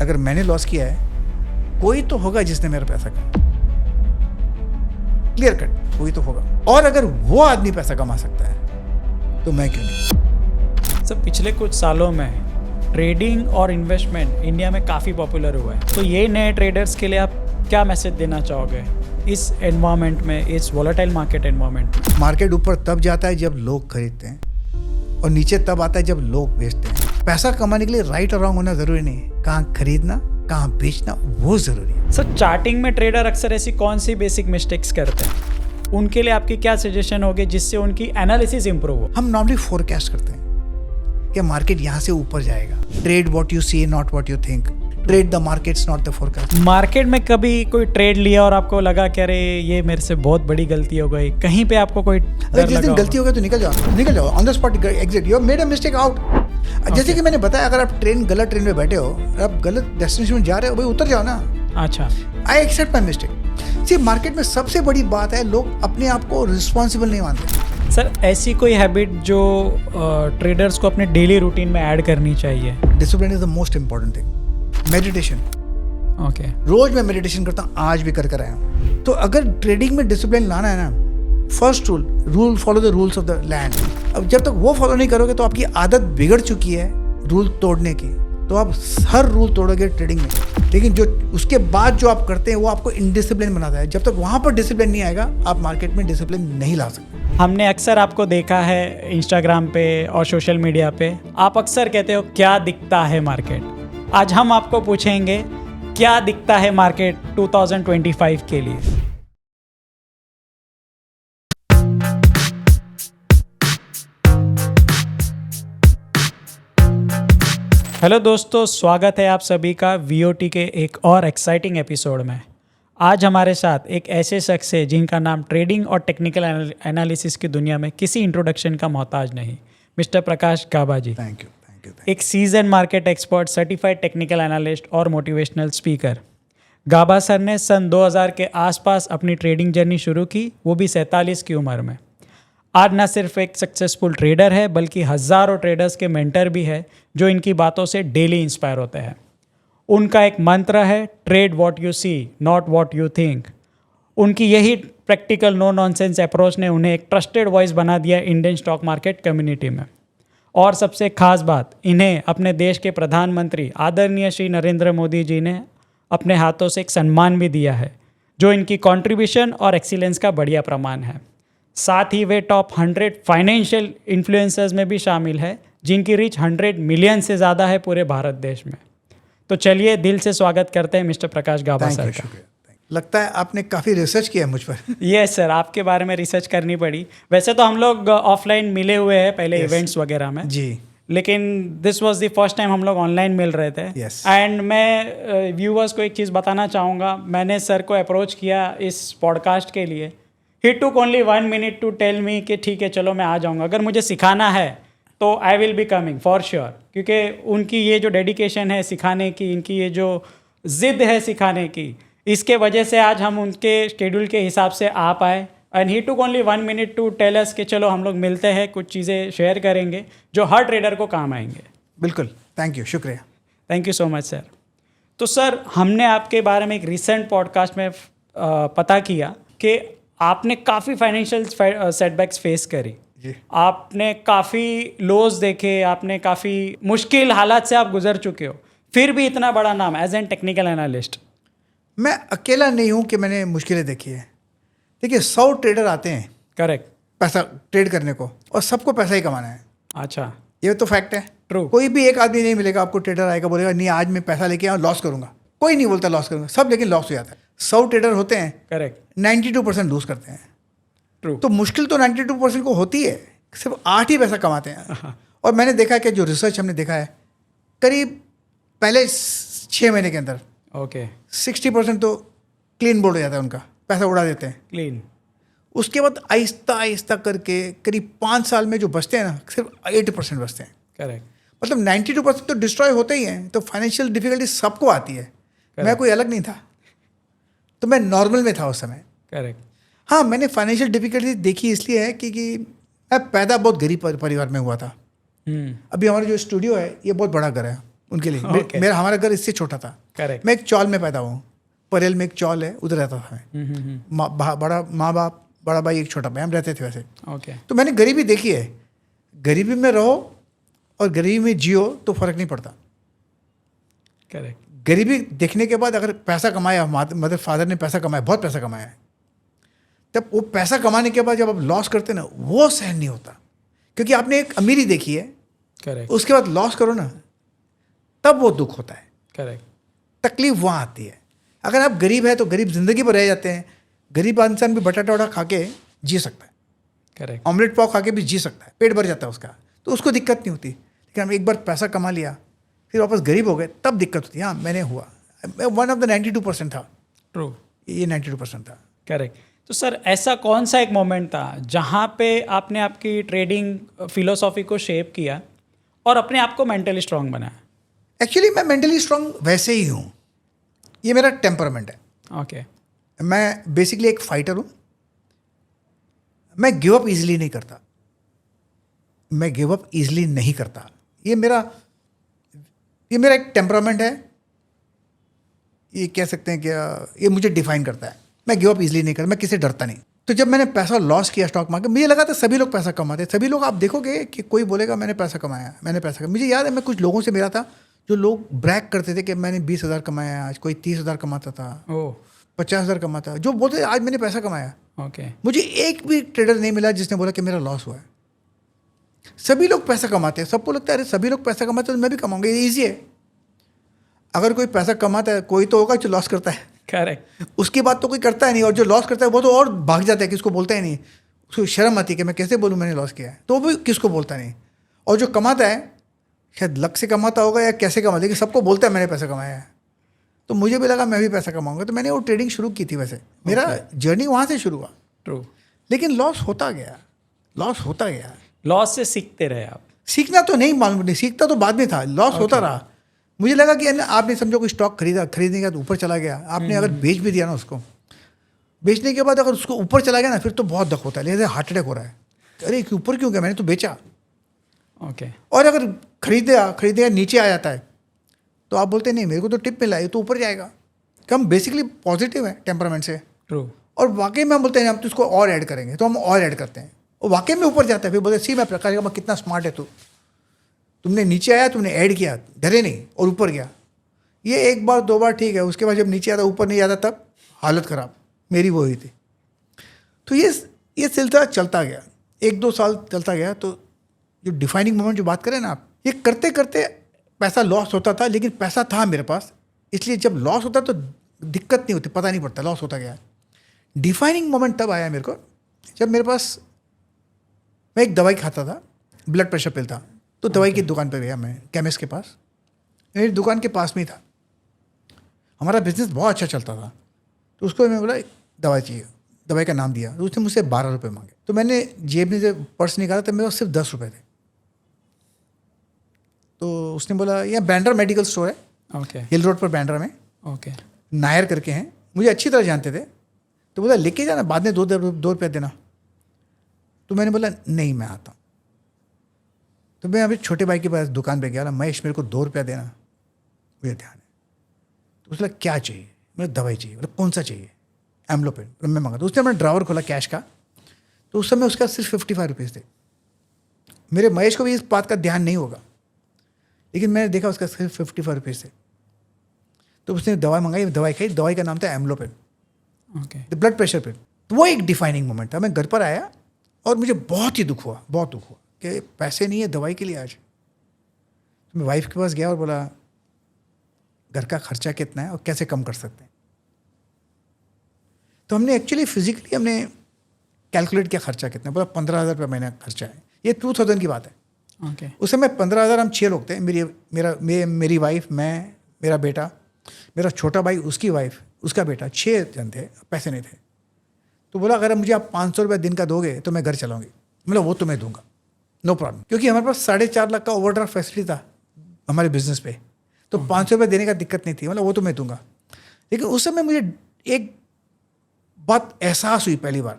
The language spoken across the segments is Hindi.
अगर मैंने लॉस किया है, कोई तो होगा जिसने मेरा पैसा कमाया, क्लियर कट, कोई तो होगा। और अगर वो आदमी पैसा कमा सकता है तो मैं क्यों नहीं। सर पिछले कुछ सालों में ट्रेडिंग और इन्वेस्टमेंट इंडिया में काफ़ी पॉपुलर हुआ है, तो ये नए ट्रेडर्स के लिए आप क्या मैसेज देना चाहोगे इस एनवायरनमेंट में, इस वॉलेटाइल मार्केट एनवायरनमेंट में? मार्केट ऊपर तब जाता है जब लोग खरीदते हैं और नीचे तब आता है जब लोग बेचते हैं। पैसा कमाने के लिए राइट और रॉन्ग होना जरूरी नहीं है, कहाँ खरीदना कहाँ बेचना वो जरूरी है। सर चार्टिंग में ट्रेडर अक्सर ऐसी कौन सी बेसिक मिस्टेक्स करते हैं, उनके लिए आपकी क्या सजेशन होगी जिससे उनकी एनालिसिस इंप्रूव हो? हम नॉर्मली फोरकास्ट करते हैं कि मार्केट यहाँ से ऊपर जाएगा। Trade what you see not what you think, trade the markets not the forecast. Market में कभी कोई ट्रेड लिया और आपको लगा कि अरे ये मेरे से बहुत बड़ी गलती हो गई, कहीं पे आपको कोई डर जिस दिन गलती हो गई तो निकल जाओ on the spot, exit, you have made a mistake out. जैसे कि मैंने बताया, अगर आप गलत ट्रेन में बैठे हो, आप गलत डेस्टिनेशन में जा रहे हो, भाई उतर जाओ ना। अच्छा, I accept my mistake. See, market में सबसे बड़ी बात है, लोग अपने आप को रिस्पॉन्सिबल नहीं मानते। सर ऐसी कोई हैबिट जो ट्रेडर्स को अपने डेली रूटीन में ऐड करनी चाहिए? Discipline is the most important thing. Meditation, okay, रोज मैं मेडिटेशन करता हूँ, आज भी कर आया हूँ। तो अगर ट्रेडिंग में डिसिप्लिन लाना है ना, first rule follow the rules of the land. अब जब तक वो फॉलो नहीं करोगे तो आपकी आदत बिगड़ चुकी है रूल तोड़ने की, तो आप हर रूल तोड़ोगे ट्रेडिंग में। लेकिन जो उसके बाद जो आप करते हैं वो आपको इनडिसिप्लिन बनाता है। जब तक वहाँ पर डिसिप्लिन नहीं आएगा, आप मार्केट में डिसिप्लिन नहीं ला सकते। हमने अक्सर आपको देखा है इंस्टाग्राम पे और सोशल मीडिया पे, आप अक्सर कहते हो क्या दिखता है मार्केट। आज हम आपको पूछेंगे क्या दिखता है मार्केट 2025 के लिए। हेलो दोस्तों, स्वागत है आप सभी का VOT के एक और एक्साइटिंग एपिसोड में। आज हमारे साथ एक ऐसे शख्स है जिनका नाम ट्रेडिंग और टेक्निकल एनालिसिस की दुनिया में किसी इंट्रोडक्शन का मोहताज नहीं, mister Prakash Gaba ji. Thank you. एक season market expert, certified technical analyst और मोटिवेशनल स्पीकर। गाबा सर ने सन 2000 के आसपास अपनी ट्रेडिंग जर्नी शुरू की, वो भी 47 की उम्र में। आज न सिर्फ एक सक्सेसफुल ट्रेडर है बल्कि हज़ारों ट्रेडर्स के मेंटर भी है जो इनकी बातों से डेली इंस्पायर होते हैं। उनका एक मंत्र है, trade what you see not what you think. उनकी यही प्रैक्टिकल नो नॉनसेंस अप्रोच ने उन्हें एक ट्रस्टेड वॉइस बना दिया इंडियन स्टॉक मार्केट कम्युनिटी में। और सबसे खास बात, इन्हें अपने देश के प्रधानमंत्री आदरणीय श्री नरेंद्र मोदी जी ने अपने हाथों से एक सम्मान भी दिया है, जो इनकी कंट्रीब्यूशन और एक्सीलेंस का बढ़िया प्रमाण है। साथ ही वे टॉप 100 फाइनेंशियल इन्फ्लुएंसर्स में भी शामिल है, जिनकी रीच 100 मिलियन से ज़्यादा है पूरे भारत देश में। तो चलिए दिल से स्वागत करते हैं मिस्टर प्रकाश गाबा सर का। लगता है आपने काफ़ी रिसर्च किया है मुझ पर। यस सर, आपके बारे में रिसर्च करनी पड़ी। वैसे तो हम लोग ऑफलाइन मिले हुए हैं पहले इवेंट्स वगैरह में जी, लेकिन this was the first time हम लोग ऑनलाइन मिल रहे थे। एंड मैं व्यूअर्स को एक चीज़ बताना चाहूँगा, मैंने सर को अप्रोच किया इस पॉडकास्ट के लिए। He took only 1 minute to tell me कि ठीक है चलो मैं आ जाऊँगा, अगर मुझे सिखाना है तो I will be coming for sure. क्योंकि उनकी ये जो डेडिकेशन है सिखाने की, इनकी ये जो ज़िद है सिखाने की, इसके वजह से आज हम उनके शेड्यूल के हिसाब से आ पाए। And he took only 1 minute to tell us कि चलो हम लोग मिलते हैं, कुछ चीज़ें शेयर करेंगे जो हर ट्रेडर को काम आएंगे। बिल्कुल, थैंक यू, शुक्रिया। Thank you so much sir. तो सर, हमने आपके बारे में एक रिसेंट पॉडकास्ट में पता किया कि आपने काफ़ी फाइनेंशियल सेटबैक्स फेस करी जी। आपने काफ़ी लोज देखे, आपने काफ़ी मुश्किल हालात से आप गुजर चुके हो, फिर भी इतना बड़ा नाम एज एन टेक्निकल एनालिस्ट। मैं अकेला नहीं हूँ कि मैंने मुश्किलें देखी है। देखिए, 100 ट्रेडर आते हैं करेक्ट, पैसा ट्रेड करने को, और सबको पैसा ही कमाना है। अच्छा, ये तो फैक्ट है। ट्रू। कोई भी एक आदमी नहीं मिलेगा आपको ट्रेडर आएगा बोलेगा नहीं आज मैं पैसा लेके आऊँ लॉस करूंगा। कोई नहीं बोलता लॉस करूंगा, सब लेकिन लॉस हो जाता है। 100 ट्रेडर होते हैं, करेक्ट, 92% लूज करते हैं। ट्रू। तो मुश्किल तो 92% को होती है, सिर्फ 8 ही पैसा कमाते हैं। और मैंने देखा कि जो रिसर्च हमने देखा है, करीब पहले 6 महीने के अंदर ओके 60% तो क्लीन बोर्ड हो जाता है, उनका पैसा उड़ा देते हैं क्लीन। उसके बाद आहिस्ता आहिस्ता करके करीब 5 साल में जो बचते हैं ना, सिर्फ 8% बचते हैं। करेक्ट, मतलब 92% तो डिस्ट्रॉय होते ही हैं। तो फाइनेंशियल डिफिकल्टी सबको आती है, मैं कोई अलग नहीं था। तो मैं नॉर्मल में था उस समय। करेक्ट। हाँ, मैंने फाइनेंशियल डिफिकल्टी देखी इसलिए है कि मैं पैदा बहुत गरीब परिवार में हुआ था। अभी हमारा जो स्टूडियो है ये बहुत बड़ा घर है, उनके लिए। Okay. मेरा हमारा घर इससे छोटा था। करेक्ट। मैं एक चौल में पैदा हुआ हूँ, परेल में एक चौल है, उधर रहता था मैं। बड़ा माँ बाप, बड़ा भाई, एक छोटा भाई, हम रहते थे वैसे। ओके। तो मैंने गरीबी देखी है। गरीबी में रहो और गरीबी में जियो तो फर्क नहीं पड़ता। करेक्ट। गरीबी देखने के बाद अगर पैसा कमाया, मदर फादर ने पैसा कमाया, बहुत पैसा कमाया है, तब वो पैसा कमाने के बाद जब आप लॉस करते ना, वो सहन नहीं होता, क्योंकि आपने एक अमीरी देखी है, करेक्ट। उसके बाद लॉस करो ना, तब वो दुख होता है, करेक्ट। तकलीफ वहाँ आती है। अगर आप गरीब है तो गरीब जिंदगी पर रह जाते हैं। गरीब इंसान भी बटाटा वटा खा के जी सकता है, करेक्ट। ऑमलेट पाव खा के भी जी सकता है, पेट भर जाता है उसका, तो उसको दिक्कत नहीं होती। लेकिन हम एक बार पैसा कमा लिया, फिर वापस गरीब हो गए, तब दिक्कत होती है। हाँ, मैंने हुआ, मैं वन ऑफ द 92% था। ट्रू। ये 92% था। करेक्ट। तो सर ऐसा कौन सा एक मोमेंट था जहाँ पे आपने आपकी ट्रेडिंग फिलोसॉफी को शेप किया और अपने आप को मेंटली स्ट्रांग बनाया? एक्चुअली मैं मेंटली स्ट्रांग वैसे ही हूँ, ये मेरा टेम्परामेंट है। ओके। मैं बेसिकली एक फाइटर हूँ। मैं गिव अप इजीली नहीं करता, मैं गिव अप इजीली नहीं करता। ये मेरा एक टेम्परामेंट है। ये कह सकते हैं कि ये मुझे डिफाइन करता है। मैं गिव अप इजीली नहीं करता, मैं किसी डरता नहीं। तो जब मैंने पैसा लॉस किया स्टॉक मार्केट, मुझे लगा था सभी लोग पैसा कमाते, सभी लोग, आप देखोगे कि कोई बोलेगा मैंने पैसा कमाया, मैंने पैसा कमाया। मुझे याद है मैं कुछ लोगों से मिला था जो लोग ब्रैग करते थे कि मैंने 20,000 कमाया आज, कोई 30,000 कमाता था, ओह। 50,000 कमाता, जो बोलते थे आज मैंने पैसा कमाया। ओके। मुझे एक भी ट्रेडर नहीं मिला जिसने बोला कि मेरा लॉस हुआ है। सभी लोग पैसा कमाते हैं, सबको लगता है अरे सभी लोग पैसा कमाते हैं तो मैं भी कमाऊंगा, ये ईजी है। अगर कोई पैसा कमाता है, कोई तो होगा जो लॉस करता है। करेक्ट। उसकी बात तो कोई करता है नहीं, और जो लॉस करता है वो तो और भाग जाता है, किसको बोलता ही नहीं। उसको शर्म आती है कि मैं कैसे बोलूँ मैंने लॉस किया है, तो भी किसको बोलता नहीं। और जो कमाता है, शायद लक से कमाता होगा या कैसे कमाता, लेकिन सबको बोलता है मैंने पैसा कमाया है। तो मुझे भी लगा मैं भी पैसा कमाऊंगा, तो मैंने वो ट्रेडिंग शुरू की थी। वैसे मेरा जर्नी वहाँ से शुरू हुआ। ट्रू। लेकिन लॉस होता गया, लॉस होता गया। लॉस से सीखते रहे आप? सीखना तो नहीं, मालूम नहीं, सीखता तो बाद में था, लॉस होता रहा। मुझे लगा कि आपने समझो कोई स्टॉक खरीदने के बाद ऊपर चला गया, आपने अगर बेच भी दिया ना उसको, बेचने के बाद अगर उसको ऊपर चला गया ना, फिर तो बहुत दुख होता है, जैसे हार्ट अटैक हो रहा है, अरे ऊपर क्यों गया, मैंने तो बेचा। ओके। और अगर खरीदे नीचे आ जाता है तो आप बोलते नहीं मेरे को तो टिप मिला है, तो ऊपर जाएगा। हम बेसिकली पॉजिटिव है टेम्परामेंट से, ट्रू। और वाकई में हम बोलते हैं हम तो इसको और ऐड करेंगे, तो हम और ऐड करते हैं, और वाकई में ऊपर जाता है। फिर बोलते सी मैं प्रकाश का कितना स्मार्ट है तू, तुमने नीचे आया, तुमने ऐड किया, डरे नहीं और ऊपर गया। ये एक बार दो बार ठीक है, उसके बाद जब नीचे आता ऊपर नहीं जाता तब हालत ख़राब, मेरी वो हुई थी। तो ये सिलसिला चलता गया, 1-2 साल चलता गया। तो जो डिफाइनिंग मोमेंट जो बात करें ना आप, ये करते करते पैसा लॉस होता था, लेकिन पैसा था मेरे पास, इसलिए जब लॉस होता तो दिक्कत नहीं होती, पता नहीं पड़ता लॉस होता गया। डिफाइनिंग मोमेंट तब आया मेरे को जब मेरे पास, मैं एक दवाई खाता था, ब्लड प्रेशर पिल था, तो दवाई की दुकान पर गया मैं, केमिस्ट के पास। मेरी दुकान के पास में ही था, हमारा बिजनेस बहुत अच्छा चलता था। तो उसको मैं बोला दवाई चाहिए, दवाई का नाम दिया, तो उसने मुझसे 12 रुपये मांगे। तो मैंने जेब में से पर्स निकाला तो मेरे पास सिर्फ 10 रुपये थे। तो उसने बोला यह बैंड्रा मेडिकल स्टोर है, ओके। हिल रोड पर बैंड्रा में, ओके। नायर करके हैं, मुझे अच्छी तरह जानते थे। तो बोला लेके जाना, बाद में 2 रुपये देना। तो मैंने बोला नहीं मैं आता हूँ। तो मैं अभी छोटे भाई के पास दुकान पे गया, महेश मेरे को 2 रुपया देना, मुझे ध्यान है। तो उसने क्या चाहिए, मेरे दवाई चाहिए। बोला कौन सा चाहिए, एम्लोपेन। मैं मंगा। तो उसने अपना ड्रावर खोला कैश का, तो उस समय उसका सिर्फ 55 रुपीज़ थे। मेरे महेश को भी इस बात का ध्यान नहीं होगा, लेकिन मैंने देखा उसका सिर्फ 55 रुपीज़ थे। तो उसने दवाई मंगाई, दवाई खाई, दवाई का नाम था एम्लोपेन, ओके। Blood pressure pain. तो वो एक डिफाइनिंग मोमेंट था। मैं घर पर आया और मुझे बहुत ही दुख हुआ, बहुत दुख हुआ कि पैसे नहीं है दवाई के लिए आज। तो मैं वाइफ के पास गया और बोला घर का खर्चा कितना है और कैसे कम कर सकते हैं। तो हमने एक्चुअली फिजिकली हमने कैलकुलेट किया खर्चा कितना है। बोला 15,000 रुपये महीना खर्चा है। ये 2000 की बात है। ओके। उस समय 15,000, हम 6 लोग थे, मेरी वाइफ, मैं, मेरा बेटा, मेरा छोटा भाई, उसकी वाइफ, उसका बेटा, 6 जन थे, पैसे नहीं थे। तो बोला अगर मुझे आप 500 रुपये दिन का दोगे तो मैं घर चलाऊंगी। मतलब वो तो मैं दूंगा, नो प्रॉब्लम, क्योंकि हमारे पास 4.5 लाख का ओवरड्राफ्ट फैसिलिटी था हमारे बिजनेस पे, तो 500 रुपये देने का दिक्कत नहीं थी, मतलब वो तो मैं दूंगा। लेकिन उस समय मुझे एक बात एहसास हुई पहली बार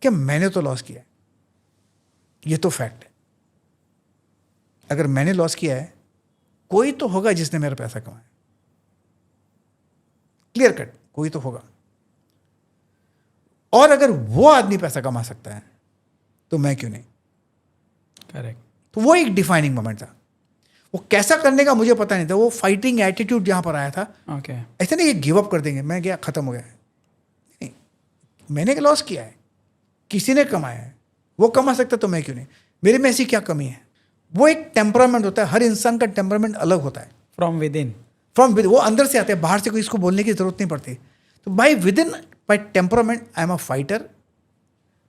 कि मैंने तो लॉस किया है, ये तो फैक्ट है। अगर मैंने लॉस किया है, कोई तो होगा जिसने मेरा पैसा कमाया, क्लियर कट, कोई तो होगा। और अगर वो आदमी पैसा कमा सकता है तो मैं क्यों नहीं? करेक्ट। तो वो एक डिफाइनिंग मोमेंट था। वो कैसा करने का मुझे पता नहीं था, वो फाइटिंग एटीट्यूड जहां पर आया था। ओके। ऐसा नहीं कि गिव अप कर देंगे, मैं गया खत्म हो गया, नहीं, मैंने लॉस किया है, किसी ने कमाया है, वो कमा सकता तो मैं क्यों नहीं? मेरे में ऐसी क्या कमी है? वो एक टेम्परामेंट होता है, हर इंसान का टेम्परामेंट अलग होता है। फ्रॉम विद इन, वो अंदर से आते हैं, बाहर से कोई इसको बोलने की जरूरत नहीं पड़ती। तो by with in by temperament I am a fighter.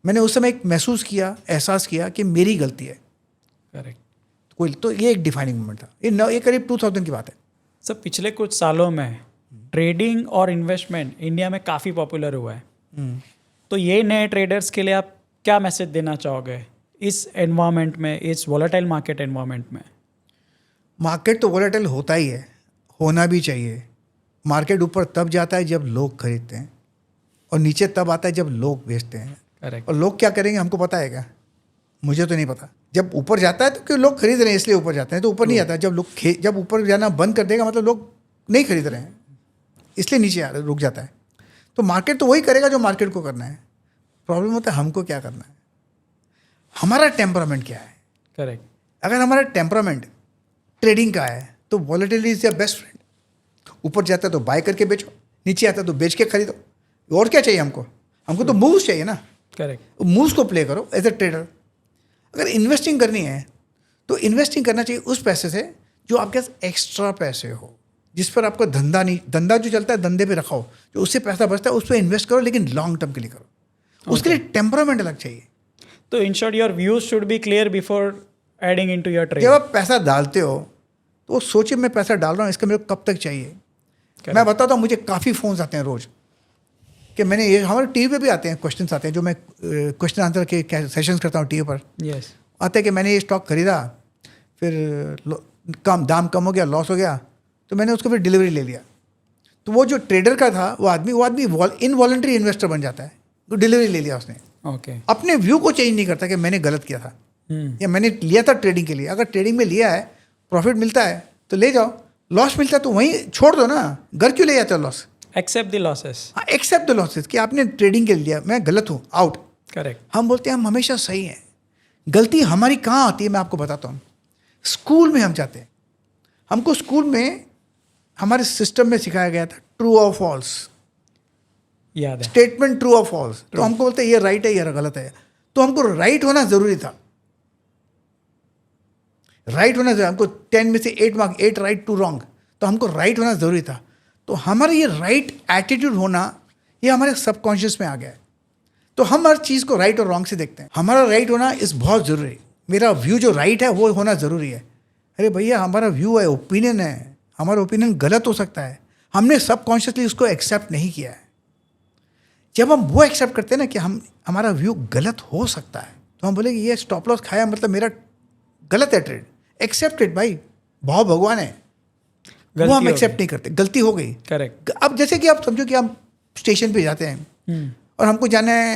मैंने उस समय एक महसूस किया, एहसास किया कि मेरी गलती है करेक्ट। कोई, तो ये एक डिफाइनिंग मोमेंट था। ये करीब 2000 की बात है। सर पिछले कुछ सालों में ट्रेडिंग और इन्वेस्टमेंट इंडिया में काफ़ी पॉपुलर हुआ है, तो ये नए ट्रेडर्स के लिए आप क्या मैसेज देना चाहोगे इस एनवायरनमेंट में, इस वॉलेटाइल मार्केट एनवायरनमेंट में? मार्केट तो वोलेटाइल होता ही है, होना भी चाहिए। मार्केट ऊपर तब जाता है जब लोग खरीदते हैं, और नीचे तब आता है जब लोग बेचते हैं। करेक्ट। और लोग क्या करेंगे हमको पता है क्या? मुझे तो नहीं पता। जब ऊपर जाता है तो क्यों लोग खरीद रहे हैं इसलिए ऊपर जाते हैं, तो ऊपर नहीं जाता। जब ऊपर जाना बंद कर देगा मतलब लोग नहीं खरीद रहे हैं, इसलिए नीचे रुक जाता है। तो मार्केट तो वही करेगा जो मार्केट को करना है। प्रॉब्लम होता है हमको क्या करना है, हमारा टेम्परामेंट क्या है। करेक्ट। अगर हमारा टेम्परामेंट ट्रेडिंग का है तो volatility is your best friend. ऊपर जाता है तो बाय करके बेचो, नीचे आता है तो बेच के खरीदो। और क्या चाहिए हमको? हमको तो मूव्स चाहिए ना। करेक्ट। मूव्स को प्ले करो एज ए ट्रेडर। अगर इन्वेस्टिंग करनी है तो इन्वेस्टिंग करना चाहिए उस पैसे से जो आपके पास एक्स्ट्रा पैसे हो, जिस पर आपका धंधा जो चलता है धंधे पे रखा हो, जो उससे पैसा बचता है उस पर इन्वेस्ट करो, लेकिन लॉन्ग टर्म के लिए करो। उसके लिए टेम्परामेंट अलग चाहिए। तो in short your views should be clear before adding into your trade. जब आप पैसा डालते हो तो सोचिए मैं पैसा डाल रहा हूँ, इसका मेरे को कब तक चाहिए। मैं बताता हूँ, मुझे काफ़ी फ़ोन्स आते हैं रोज़ कि मैंने ये, हमारे टीवी पे भी आते हैं क्वेश्चंस आते हैं, जो मैं क्वेश्चन आंसर के सेशंस करता हूँ टीवी पर। यस। आते हैं कि मैंने ये स्टॉक खरीदा, फिर दाम कम हो गया, लॉस हो गया, तो मैंने उसको फिर डिलीवरी ले लिया। तो वो जो ट्रेडर का था वो आदमी इनवॉलंटरी इन्वेस्टर बन जाता है। तो डिलीवरी ले लिया उसने, ओके। अपने व्यू को चेंज नहीं करता कि मैंने गलत किया था या मैंने लिया था ट्रेडिंग के लिए। अगर ट्रेडिंग में लिया है, प्रॉफिट मिलता है तो ले जाओ, लॉस मिलता है तो वहीं छोड़ दो ना। घर क्यों ले जाते हो लॉस? Accept the losses. हाँ, एक्सेप्ट द लॉसेस कि आपने ट्रेडिंग के लिए लिया, मैं गलत हूँ, आउट। करेक्ट। हम बोलते हैं हम हमेशा सही हैं। गलती हमारी कहाँ आती है मैं आपको बताता हूँ। स्कूल में हम जाते हैं, हमको स्कूल में हमारे सिस्टम में सिखाया गया था ट्रू और फॉल्स, याद है। स्टेटमेंट ट्रू और फॉल्स। तो हमको बोलते हैं ये राइट है, ये गलत है। तो हमको राइट होना जरूरी था, राइट होना जरूरी। हमको 10 में से 8 मार्क, 8 राइट 2 रॉन्ग, तो हमको राइट होना जरूरी था। तो हमारा ये राइट एटीट्यूड होना ये हमारे सबकॉन्शियस में आ गया है। तो हम हर चीज़ को राइट और रॉन्ग से देखते हैं। हमारा राइट होना इस बहुत ज़रूरी। मेरा व्यू जो राइट है वो होना ज़रूरी है। अरे भैया, हमारा व्यू है, ओपिनियन है, हमारा ओपिनियन गलत हो सकता है, हमने सबकॉन्शियसली उसको एक्सेप्ट नहीं किया है। जब हम वो एक्सेप्ट करते हैं ना कि हमारा व्यू गलत हो सकता है, तो हम बोलेंगे ये स्टॉप लॉस खाया मतलब मेरा गलत है ट्रेड। एक्सेप्टेड भाई, भाव भगवान है, वो हम एक्सेप्ट नहीं करते। गलती हो गई। करेक्ट। अब जैसे कि आप समझो कि हम स्टेशन पे जाते हैं और हमको जाना है,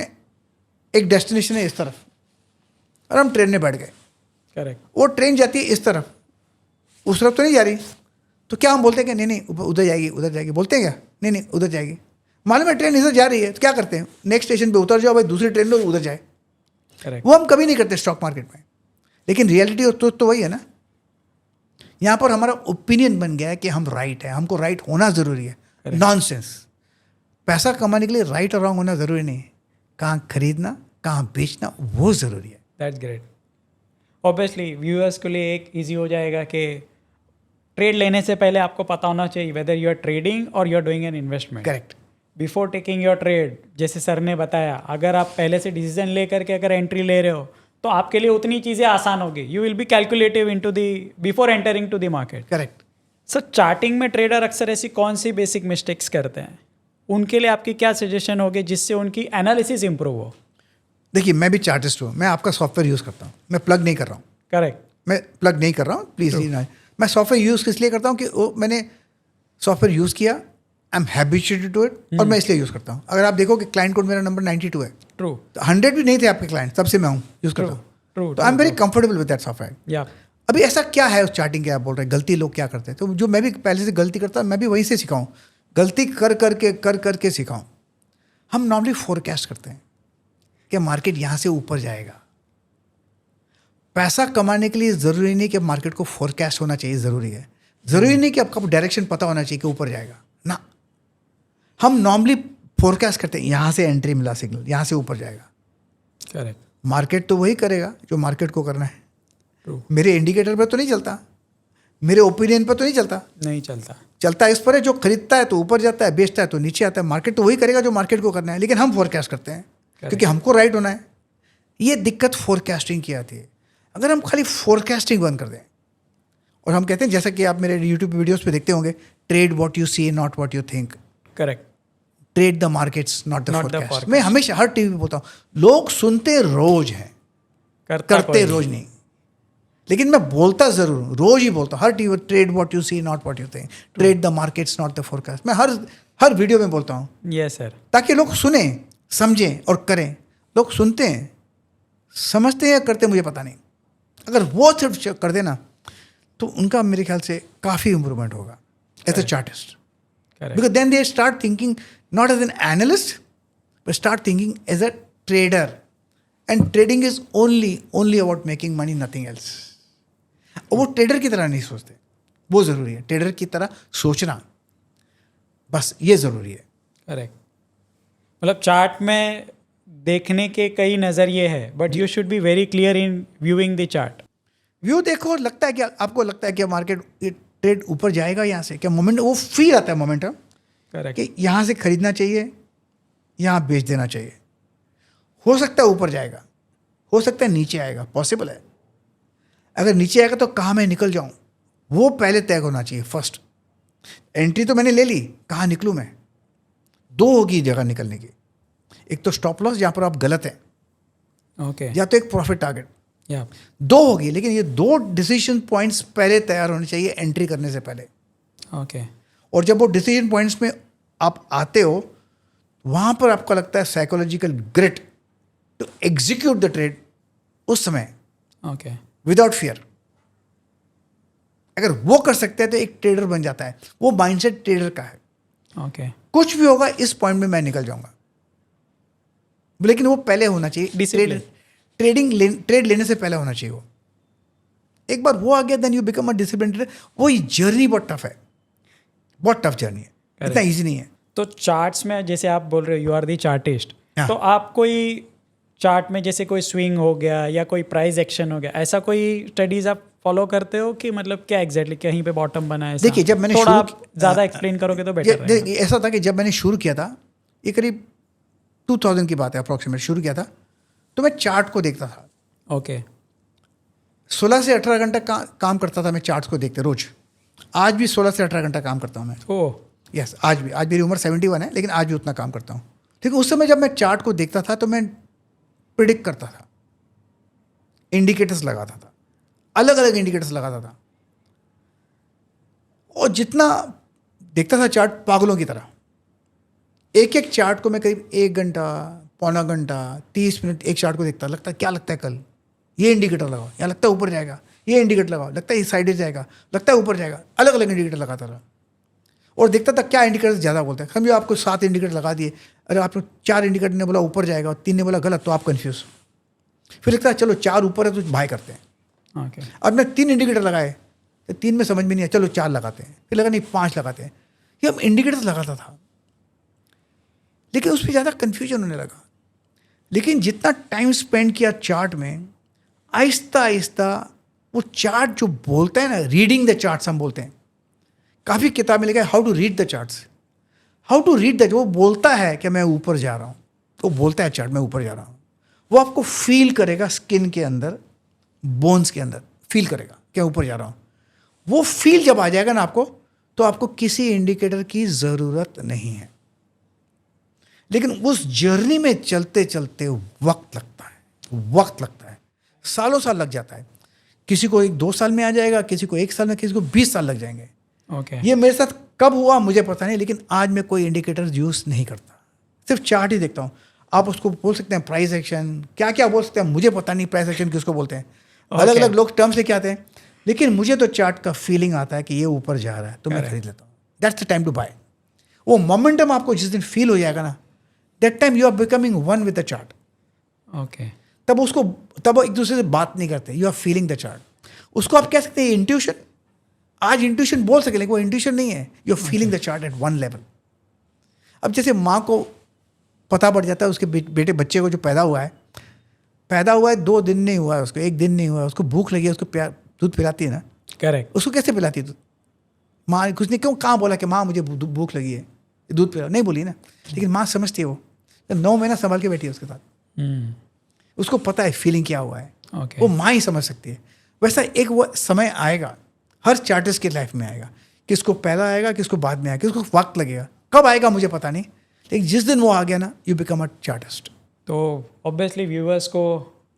एक डेस्टिनेशन है इस तरफ, और हम ट्रेन में बैठ गए। करेक्ट। वो ट्रेन जाती है इस तरफ, उस तरफ तो नहीं जा रही। तो क्या हम बोलते हैं कि नहीं उधर जाएगी, उधर जाएगी? बोलते हैं क्या? नहीं उधर जाएगी। मालूम है ट्रेन इधर जा रही है, तो क्या करते हैं? नेक्स्ट स्टेशन पे उतर जाओ भाई, दूसरी ट्रेन लो, उधर जाए। करेक्ट। वो हम कभी नहीं करते स्टॉक मार्केट में। लेकिन रियलिटी तो वही है ना। यहाँ पर हमारा ओपिनियन बन गया है कि हम राइट है, हमको राइट होना ज़रूरी है। नॉनसेंस। पैसा कमाने के लिए राइट और रॉन्ग होना ज़रूरी नहीं है। कहाँ खरीदना, कहाँ बेचना, वो ज़रूरी है। That's great. ऑब्वियसली व्यूअर्स के लिए एक इजी हो जाएगा कि ट्रेड लेने से पहले आपको पता होना चाहिए वेदर यू आर ट्रेडिंग और you are doing an investment. Correct. Before taking your trade, जैसे सर ने बताया, अगर आप पहले से डिसीजन ले करके अगर एंट्री ले रहे हो तो आपके लिए उतनी चीज़ें आसान होगी। You will be calculative into the before entering to the market. Correct. Sir charting में ट्रेडर अक्सर ऐसी कौन सी बेसिक मिस्टेक्स करते हैं, उनके लिए आपकी क्या सजेशन होगी जिससे उनकी एनालिसिस इंप्रूव हो? देखिए, मैं भी चार्टिस्ट हूँ, मैं आपका सॉफ्टवेयर यूज़ करता हूँ, मैं प्लग नहीं कर रहा हूँ। करेक्ट। मैं प्लग नहीं कर रहा हूँ, प्लीज़। मैं सॉफ्टवेयर यूज़ किस लिए करता हूँ कि मैंने सॉफ्टवेयर यूज़ किया, I am habituated to it, और मैं इसलिए यूज़ करता हूँ। अगर आप देखो कि क्लाइंट कोड मेरा नंबर 92 है, ट्रू। 100 भी नहीं थे आपके क्लाइंट, तब से मैं यूज़ करता हूँ। ट्रू। तो I am very comfortable with that software. या अभी ऐसा क्या है उस चार्टिंग के, आप बोल रहे हैं गलती लोग क्या करते हैं, तो जो मैं भी पहले से गलती करता मैं भी वहीं से सीखा हूँ, गलती कर करके सीखा हूँ। हम नॉर्मली फोरकास्ट करते हैं कि मार्केट यहाँ से ऊपर जाएगा। पैसा कमाने के लिए ज़रूरी नहीं कि मार्केट को फोरकास्ट होना चाहिए, ज़रूरी है, ज़रूरी नहीं कि आपका डायरेक्शन पता होना चाहिए कि ऊपर जाएगा ना। हम नॉर्मली फोरकास्ट करते हैं, यहाँ से एंट्री मिला सिग्नल, यहाँ से ऊपर जाएगा। करेक्ट। मार्केट तो वही करेगा जो मार्केट को करना है। True. मेरे इंडिकेटर पर तो नहीं चलता, मेरे ओपिनियन पर तो नहीं चलता, नहीं चलता। चलता इस पर है, जो खरीदता है तो ऊपर जाता है, बेचता है तो नीचे आता है। मार्केट तो वही करेगा जो मार्केट को करना है, लेकिन हम फोरकास्ट करते हैं क्योंकि हमको राइट होना है। ये दिक्कत फोरकास्टिंग की आती है। अगर हम खाली फोरकास्टिंग बंद कर दें और हम कहते हैं, जैसा कि आप मेरे यूट्यूब वीडियोस पे देखते होंगे, trade what you see not what you think, correct. Trade the markets not the Not the forecast. forecast. मैं हमेशा हर टीवी पे बोलता हूँ, लोग सुनते रोज हैं, करते रोज नहीं। लेकिन मैं बोलता जरूर हूँ, रोज ही बोलता हूँ हर TV, trade what you see not what you think, trade the markets not the forecast. मैं हर वीडियो में बोलता हूँ यस सर। ताकि लोग सुने, समझें और करें। लोग सुनते हैं, समझते हैं या करते मुझे पता नहीं। अगर वो सिर्फ कर देना तो उनका मेरे ख्याल से काफ़ी इम्प्रूवमेंट होगा as a chartist, because then they start thinking not as an analyst but start thinking as a trader, and trading is only about making money, nothing else. और वो ट्रेडर की तरह नहीं सोचते, वो ज़रूरी है ट्रेडर की तरह सोचना, बस ये ज़रूरी है। करेक्ट। मतलब चार्ट में देखने के कई नज़रिए हैं, but you should be very clear in viewing the chart. View देखो, लगता है कि आपको लगता है कि मार्केट ट्रेड ऊपर जाएगा यहाँ से, क्या मोमेंट, वो फील आता है मोमेंटम करेक्ट। कि यहाँ से खरीदना चाहिए, यहाँ बेच देना चाहिए। हो सकता है ऊपर जाएगा, हो सकता है नीचे आएगा, पॉसिबल है। अगर नीचे आएगा तो कहाँ मैं निकल जाऊँ, वो पहले तय होना चाहिए। फर्स्ट एंट्री तो मैंने ले ली, कहाँ निकलूँ मैं? दो होगी जगह निकलने की, एक तो स्टॉप लॉस जहाँ पर आप गलत हैं, ओके। या तो एक प्रॉफिट टारगेट, या दो होगी। लेकिन ये दो डिसीजन पॉइंट्स पहले तैयार होने चाहिए एंट्री करने से पहले। ओके। और जब वो डिसीजन पॉइंट्स में आप आते हो, वहाँ पर आपको लगता है psychological grit to execute the trade उस समय ओके। Without fear. अगर वो कर सकते हैं तो एक ट्रेडर बन जाता है। वो माइंडसेट ट्रेडर का है। ओके। कुछ भी होगा इस पॉइंट में मैं निकल जाऊंगा, लेकिन वो पहले होना चाहिए। Discipline. ट्रेड लेने से पहले होना चाहिए वो। एक बार वो आ गया, then you become a discipline trader. वो जर्नी बहुत टफ है, बहुत टफ जर्नी है, इतना ईजी नहीं है। तो चार्ट्स में जैसे आप बोल रहे हो यू आर दी चार्टिस्ट, हाँ। तो आप कोई चार्ट में जैसे कोई स्विंग हो गया या कोई प्राइस एक्शन हो गया, ऐसा कोई स्टडीज आप फॉलो करते हो कि मतलब क्या एग्जैक्टली कहीं पे बॉटम बना है? देखिए, जब मैंने थोड़ा शुरू आप ज़्यादा एक्सप्लेन करोगे तो बेटर रहेगा। ऐसा था कि जब मैंने शुरू किया था, ये करीब 2000 की बात है अप्रॉक्सीमेट, शुरू किया था, तो मैं चार्ट को देखता था। ओके। 16 से 18 घंटा काम करता था मैं चार्ट्स को देखते रोज। आज भी 16 से 18 घंटा काम करता हूँ मैं। ओह यस, आज भी। आज मेरी उम्र 71 है, लेकिन आज भी उतना काम करता हूँ। ठीक है, उस समय जब मैं चार्ट को देखता था तो मैं प्रिडिक्ट करता था, इंडिकेटर्स लगाता था, अलग अलग इंडिकेटर्स लगाता था, और जितना देखता था चार्ट पागलों की तरह, एक एक चार्ट को मैं करीब 1 घंटा, पौना घंटा, 30 मिनट एक चार्ट को देखता। लगता है क्या लगता है कल ये इंडिकेटर लगाओ, या लगता है ऊपर जाएगा, ये इंडिकेटर लगाओ, लगता है इस साइड जाएगा, लगता है ऊपर जाएगा। अलग अलग इंडिकेटर लगाता रहा और देखता था क्या इंडिकेटर ज़्यादा बोलते हैं। समझो आपको 7 इंडिकेटर लगा दिए, अगर आपने 4 इंडिकेटर ने बोला ऊपर जाएगा और 3 ने बोला गलत, तो आप कन्फ्यूज। फिर लगता है चलो 4 ऊपर है तो बाय करते हैं। ओके। अब मैं 3 इंडिकेटर लगाए तो 3 में समझ में नहीं आया, चलो 4 लगाते हैं। फिर लगा नहीं 5 लगाते हैं। ये हम इंडिकेटर्स लगाता था, लेकिन उस पर ज़्यादा कन्फ्यूजन होने लगा। लेकिन जितना टाइम स्पेंड किया चार्ट में, आहिस्ता आहिस्ता वो चार्ट जो बोलता है ना, रीडिंग द चार्ट्स हम बोलते हैं, काफ़ी किताब में लिखा है how to read the charts, how to read the, वो बोलता है कि मैं ऊपर जा रहा हूँ, वो बोलता है चार्ट मैं ऊपर जा रहा हूँ। वो आपको फील करेगा स्किन के अंदर, बोन्स के अंदर फील करेगा कि मैं ऊपर जा रहा हूँ। वो फील जब आ जाएगा ना आपको, तो आपको किसी इंडिकेटर की ज़रूरत नहीं है। लेकिन उस जर्नी में चलते चलते वक्त लगता है, सालों साल लग जाता है। किसी को 2 साल में आ जाएगा, किसी को 1 साल में, किसी को 20 साल लग जाएंगे। ओके। ये मेरे साथ कब हुआ मुझे पता नहीं, लेकिन आज मैं कोई इंडिकेटर यूज़ नहीं करता, सिर्फ चार्ट ही देखता हूँ। आप उसको बोल सकते हैं प्राइस एक्शन, क्या क्या बोल सकते हैं, मुझे पता नहीं प्राइस एक्शन किसको बोलते हैं। अलग अलग लोग टर्म्स लेके आते हैं। लेकिन मुझे तो चार्ट का फीलिंग आता है कि ये ऊपर जा रहा है तो मैं खरीद लेता हूँ. That's the time to buy. वो मोमेंटम आपको जिस दिन फील हो जाएगा ना, that time you are becoming one with the chart. Okay. तब एक दूसरे से बात नहीं करते, you are feeling the chart. उसको आप कह सकते हैं इंट्यूशन. आज इंट्यूशन बोल सके लेकिन वो इंट्यूशन नहीं है, you are feeling the chart at one level. अब जैसे माँ को पता पड़ जाता है उसके बेटे बच्चे को जो पैदा हुआ है 2 दिन नहीं हुआ है उसको, 1 दिन नहीं हुआ है, उसको भूख लगी है, उसको दूध पिलाती है ना. करेक्ट. उसको कैसे पिलाती है दूध? माँ कुछ नहीं, क्यों कहाँ बोला कि माँ मुझे भूख लगी है दूध पिला, नहीं बोली ना. लेकिन माँ समझती है, वो 9 महीना संभाल के बैठी है उसके साथ. उसको पता है फीलिंग क्या हुआ है. ओके. वो माँ ही समझ सकती है. वैसा एक वो समय आएगा हर चार्टिस्ट की लाइफ में आएगा, किसको पहला आएगा किसको बाद में आएगा, किसको वक्त लगेगा, कब आएगा मुझे पता नहीं, लेकिन जिस दिन वो आ गया ना यू बिकम अ चार्टिस्ट. तो ऑब्वियसली व्यूअर्स को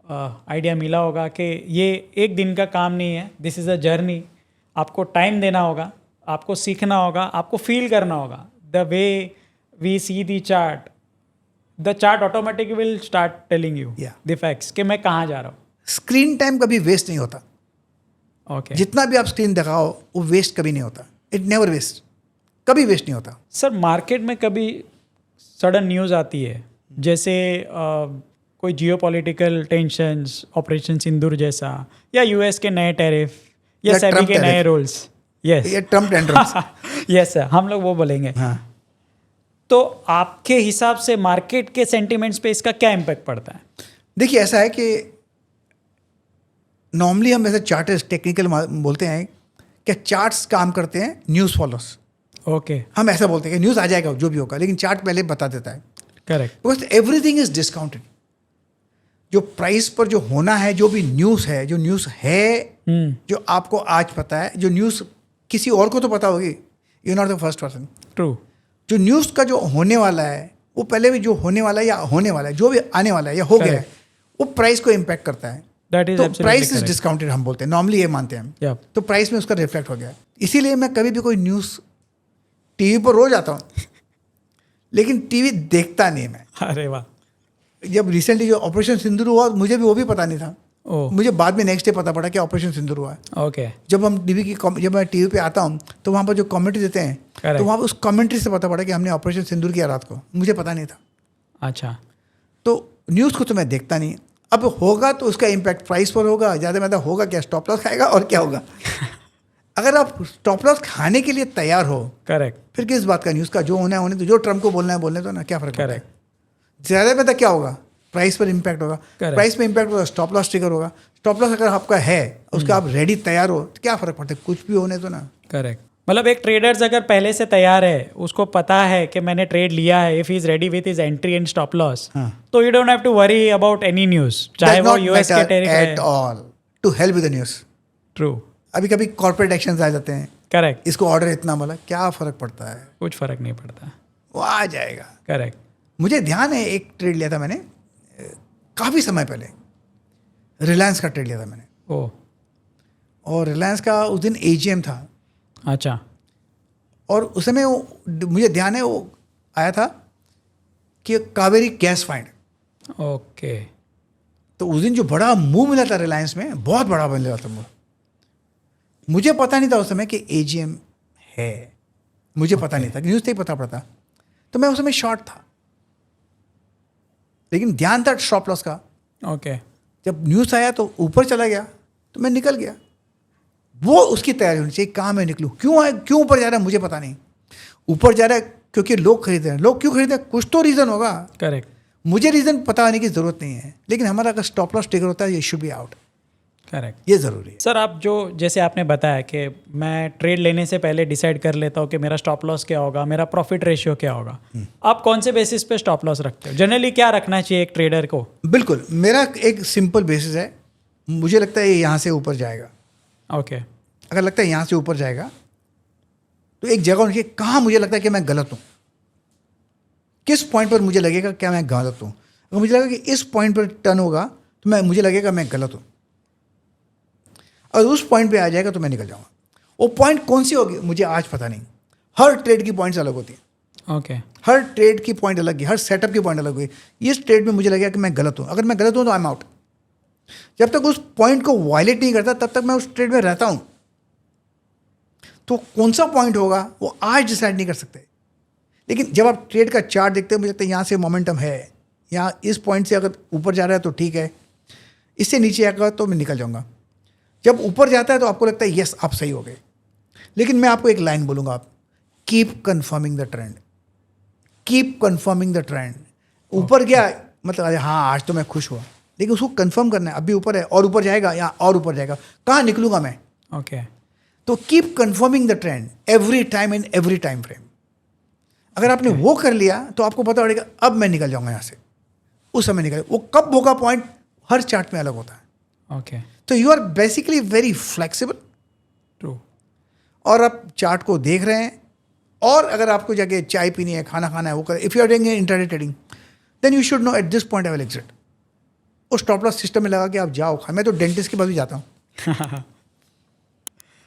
आइडिया मिला होगा कि ये एक दिन का काम नहीं है, दिस इज़ अ जर्नी. आपको टाइम देना होगा, आपको सीखना होगा, आपको फील करना होगा. The way we see the chart automatic will start telling you the facts कि मैं कहाँ जा रहा हूँ. स्क्रीन टाइम कभी वेस्ट नहीं होता. ओके. जितना भी आप स्क्रीन दिखाओ वो वेस्ट कभी नहीं होता. इट नेवर वेस्ट, कभी वेस्ट नहीं होता. सर मार्केट में कभी सडन न्यूज़ आती है जैसे कोई जियोपॉलिटिकल टेंशंस, ऑपरेशन सिंदूर जैसा, या यूएस के नए टैरिफ या या सेबी ट्रम्प के नए टैरिफ. रूल्स. यस. ये ट्रम्प टेंडर्स. यस सर, हम लोग वो बोलेंगे. हाँ. तो आपके हिसाब से मार्केट के सेंटिमेंट्स पे इसका क्या इम्पैक्ट पड़ता है? देखिए ऐसा है कि नॉर्मली हम ऐसे चार्टर्स टेक्निकल बोलते हैं कि चार्ट्स काम करते हैं न्यूज़ फॉलोस. ओके. हम ऐसा बोलते हैं कि न्यूज़ आ जाएगा जो भी होगा, लेकिन चार्ट पहले बता देता है. Correct. Because everything is discounted. जो प्राइस पर जो होना है, जो भी न्यूज़ है, जो न्यूज़ है जो आपको आज पता है, जो न्यूज़ किसी और को तो पता होगी, you not the first person. True. जो न्यूज़ का जो होने वाला है वो पहले भी जो होने वाला है या होने वाला है, जो भी आने वाला है या हो गया है, वो प्राइस को इम्पैक्ट करता है. दैट इज तो प्राइस इज डिस्काउंटेड हम बोलते हैं, नॉर्मली ये मानते हैं हम. या. तो प्राइस में उसका रिफ्लेक्ट हो गया. इसीलिए मैं कभी भी कोई न्यूज़ टीवी पर रोज आता हूँ लेकिन टीवी देखता नहीं मैं. अरे वाह. जब रिसेंटली जो ऑपरेशन सिंदूर हुआ मुझे भी वो भी पता नहीं था. ओह. मुझे बाद में नेक्स्ट डे पता पड़ा कि ऑपरेशन सिंदूर हुआ है. ओके. जब मैं टीवी पे आता हूँ तो वहाँ पर जो कमेंट्री देते हैं Correct. तो वहाँ पर उस कमेंट्री से पता पड़ा कि हमने ऑपरेशन सिंदूर किया रात को. मुझे पता नहीं था. अच्छा. तो न्यूज़ को तो मैं देखता नहीं. अब होगा तो उसका इम्पैक्ट प्राइस पर होगा, ज़्यादा ज़्यादा होगा क्या, स्टॉप लॉस खाएगा और क्या होगा. अगर आप स्टॉप लॉस खाने के लिए तैयार हो, करेक्ट. फिर किस बात का न्यूज़ का, जो होना है होने दो, जो ट्रम्प को बोलना है बोलने दो ना, क्या फर्क पड़ता है. करेक्ट. ज़्यादा ज़्यादा क्या होगा, प्राइस पर इम्पैक्ट होगा. Correct. प्राइस पे इम्पैक्ट होगा, स्टॉप लॉस ट्रिगर होगा. स्टॉप लॉस अगर आपका है उसका आप रेडी तैयार हो तो क्या फ़र्क पड़ता है, कुछ भी होने दो ना. करेक्ट. मतलब एक ट्रेडर्स अगर पहले से तैयार है, उसको पता है कि मैंने ट्रेड लिया है, if he is ready with his entry and stop loss, तो you don't have to worry about any news, चाहे वो यूएस के टैरिफ है. At all to help with the news. True. अभी कभी कॉर्पोरेट एक्शंस आ जाते हैं, करेक्ट. इसको ऑर्डर इतना बोला, क्या फ़र्क पड़ता है, कुछ फर्क नहीं पड़ता. वो आ जाएगा. करेक्ट. मुझे ध्यान है एक ट्रेड लिया था मैंने काफ़ी समय पहले, रिलायंस का ट्रेड लिया था मैंने. ओह. और रिलायंस का उस दिन एजीएम था. अच्छा. और उस समय मुझे ध्यान है वो आया था कि कावेरी गैस फाइंड. ओके. तो उस दिन जो बड़ा मूव मिला था रिलायंस में, बहुत बड़ा मिला था मूव. मुझे पता नहीं था उस समय कि एजीएम है, मुझे पता नहीं था, न्यूज़ से ही पता पड़ता. तो मैं उस समय शॉर्ट था, लेकिन ध्यान था स्टॉप लॉस का. ओके. जब न्यूज़ आया तो ऊपर चला गया तो मैं निकल गया. वो उसकी तैयारी होनी चाहिए, कहाँ मैं निकलूँ, क्यों ऊपर जा रहा है मुझे पता नहीं. ऊपर जा रहा है क्योंकि लोग खरीद रहे हैं. लोग क्यों खरीद रहे हैं, कुछ तो रीज़न होगा. करेक्ट. मुझे रीज़न पता होने की ज़रूरत नहीं है, लेकिन हमारा अगर स्टॉप लॉस ट्रिगर होता है ये शुड बी आउट. करेक्ट. ये ज़रूरी है. सर आप जो जैसे आपने बताया कि मैं ट्रेड लेने से पहले डिसाइड कर लेता हूँ कि मेरा स्टॉप लॉस क्या होगा, मेरा प्रॉफिट रेशियो क्या होगा, आप कौन से बेसिस पे स्टॉप लॉस रखते हो? जनरली क्या रखना चाहिए एक ट्रेडर को? बिल्कुल, मेरा एक सिंपल बेसिस है. मुझे लगता है ये यहाँ से ऊपर जाएगा. ओके. अगर लगता है यहाँ से ऊपर जाएगा तो एक जगह होनी चाहिए कहाँ मुझे लगता है कि मैं गलत हूँ, किस पॉइंट पर मुझे लगेगा क्या मैं गलत हूँ. अगर मुझे लगा कि इस पॉइंट पर टर्न होगा तो मुझे लगेगा मैं गलत हूँ. अगर उस पॉइंट पे आ जाएगा तो मैं निकल जाऊँगा. वो पॉइंट कौन सी होगी मुझे आज पता नहीं. हर ट्रेड की पॉइंट्स अलग होती हैं. ओके. हर ट्रेड की पॉइंट अलग है, हर सेटअप की पॉइंट अलग हुई. इस ट्रेड में मुझे लगेगा कि मैं गलत हूँ, अगर मैं गलत हूँ तो आई एम आउट. जब तक उस पॉइंट को वायलेट नहीं करता तब तक मैं उस ट्रेड में रहता हूँ। तो कौन सा पॉइंट होगा वो आज डिसाइड नहीं कर सकते, लेकिन जब आप ट्रेड का चार्ट देखते हो मुझे लगता है यहाँ से मोमेंटम है, यहाँ इस पॉइंट से अगर ऊपर जा रहा है तो ठीक है, इससे नीचे आएगा तो मैं निकल जाऊँगा। जब ऊपर जाता है तो आपको लगता है यस आप सही हो गए। लेकिन मैं आपको एक लाइन बोलूँगा, आप keep confirming the trend, keep confirming the trend. ऊपर गया मतलब अरे हाँ आज तो मैं खुश हुआ, लेकिन उसको कंफर्म करना है, अभी ऊपर है और ऊपर जाएगा या और ऊपर जाएगा, कहाँ निकलूँगा मैं। ओके तो keep confirming the trend every time in every time frame. अगर आपने वो कर लिया तो आपको पता पड़ेगा अब मैं निकल जाऊंगा यहाँ से, उस समय निकल। वो कब होगा पॉइंट हर चार्ट में अलग होता है। ओके तो you are basically very flexible. True. और आप चार्ट को देख रहे हैं, और अगर आपको जाके चाय पीनी है, खाना खाना है, वो करें। If you are doing intraday trading then you should know at this point I will exit. उस स्टॉप लॉस सिस्टम में लगा के आप जाओ। मैं तो डेंटिस्ट के पास भी जाता हूँ।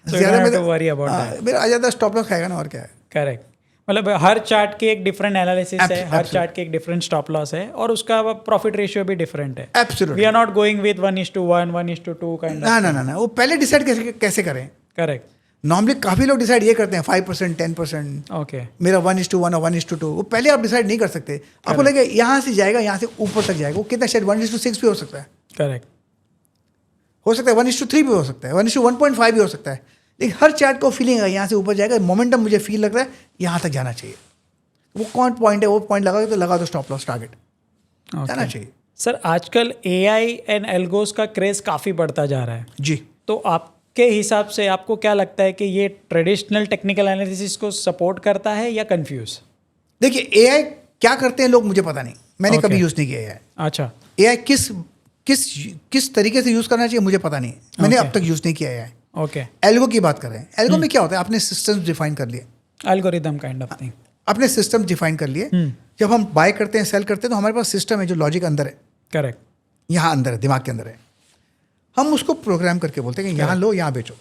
मेरा आ जाता है स्टॉप लॉस खाएगा ना, और क्या है। करेक्ट। मतलब हर चार्ट की एक डिफरेंट एनालिसिस है, हर Absolutely. चार्ट की एक डिफरेंट स्टॉप लॉस है, और उसका प्रॉफिट रेशियो भी डिफरेंट है। Absolutely. We are not going with 1:1, 1:2 kind of. ना, वो पहले डिसाइड कैसे करें। करेक्ट। नॉर्मली काफ़ी लोग डिसाइड ये करते हैं 5%, 10%, ओके। मेरा 1:1 और 1:2। वो पहले आप डिसाइड नहीं कर सकते। आपको लगे यहाँ से जाएगा, यहाँ से ऊपर तक जाएगा, वो कितना शायद 1:6 भी हो सकता है। करेक्ट। हो सकता है 1:3 भी हो सकता है, 1:1.5 भी हो सकता है। लेकिन हर चार्ट को फीलिंग है यहाँ से ऊपर जाएगा, मोमेंटम मुझे फील लग रहा है यहाँ तक जाना चाहिए। वो कौन पॉइंट है, वो पॉइंट लगा दो स्टॉप लॉस टारगेट, जाना चाहिए। सर आजकल AI एंड एल्गोस का क्रेज काफ़ी बढ़ता जा रहा है जी। तो आपके हिसाब से आपको क्या लगता है कि ये ट्रेडिशनल टेक्निकल एनालिसिस को सपोर्ट करता है या कंफ्यूज? देखिए AI क्या करते हैं लोग मुझे पता नहीं, मैंने Okay. कभी यूज़ नहीं किया है। अच्छा। AI किस तरीके से यूज़ करना चाहिए मुझे पता नहीं, मैंने Okay. अब तक यूज़ नहीं किया है। ओके। एल्गो की बात कर रहे हैं। एल्गो में क्या होता है, आपने सिस्टम्स डिफाइन कर लिए, एल्गोरिदम काइंड ऑफ थिंग। अपने सिस्टम डिफाइन कर लिए। जब हम बाय करते हैं, सेल करते हैं, तो हमारे पास सिस्टम है जो लॉजिक अंदर है, करेक्ट। यहाँ अंदर है, दिमाग के अंदर है। हम उसको प्रोग्राम करके बोलते हैं कि यहाँ लो, यहाँ बेचो,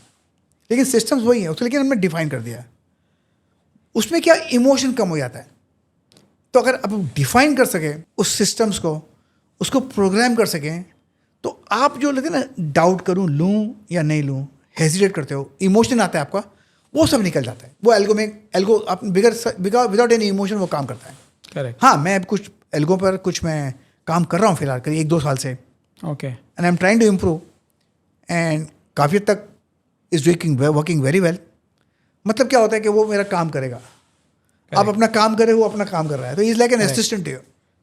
लेकिन सिस्टम्स वही है उसको, लेकिन हमने डिफाइन कर दिया। उसमें क्या इमोशन कम हो जाता है। तो अगर आप डिफाइन कर सकें उस सिस्टम्स को, उसको प्रोग्राम कर सकें, तो आप जो लगते हैं ना डाउट करूँ, लूँ या नहीं लूँ, हेजिटेट करते हो, इमोशन आता है आपका, वो सब निकल जाता है। वो एल्गो आप विदाउट एनी इमोशन वो काम करता है। करेक्ट। हाँ, मैं अब कुछ एल्गो पर कुछ मैं काम कर रहा हूँ फिलहाल, करीब 1-2 साल से, okay. And I am trying to improve, and काफ़ी हद तक इज़ वर्किंग वेरी वेल। मतलब क्या होता है कि वो मेरा काम करेगा। आप अपना काम कर रहे हो, वो अपना काम कर रहा है, तो is like an assistant to you.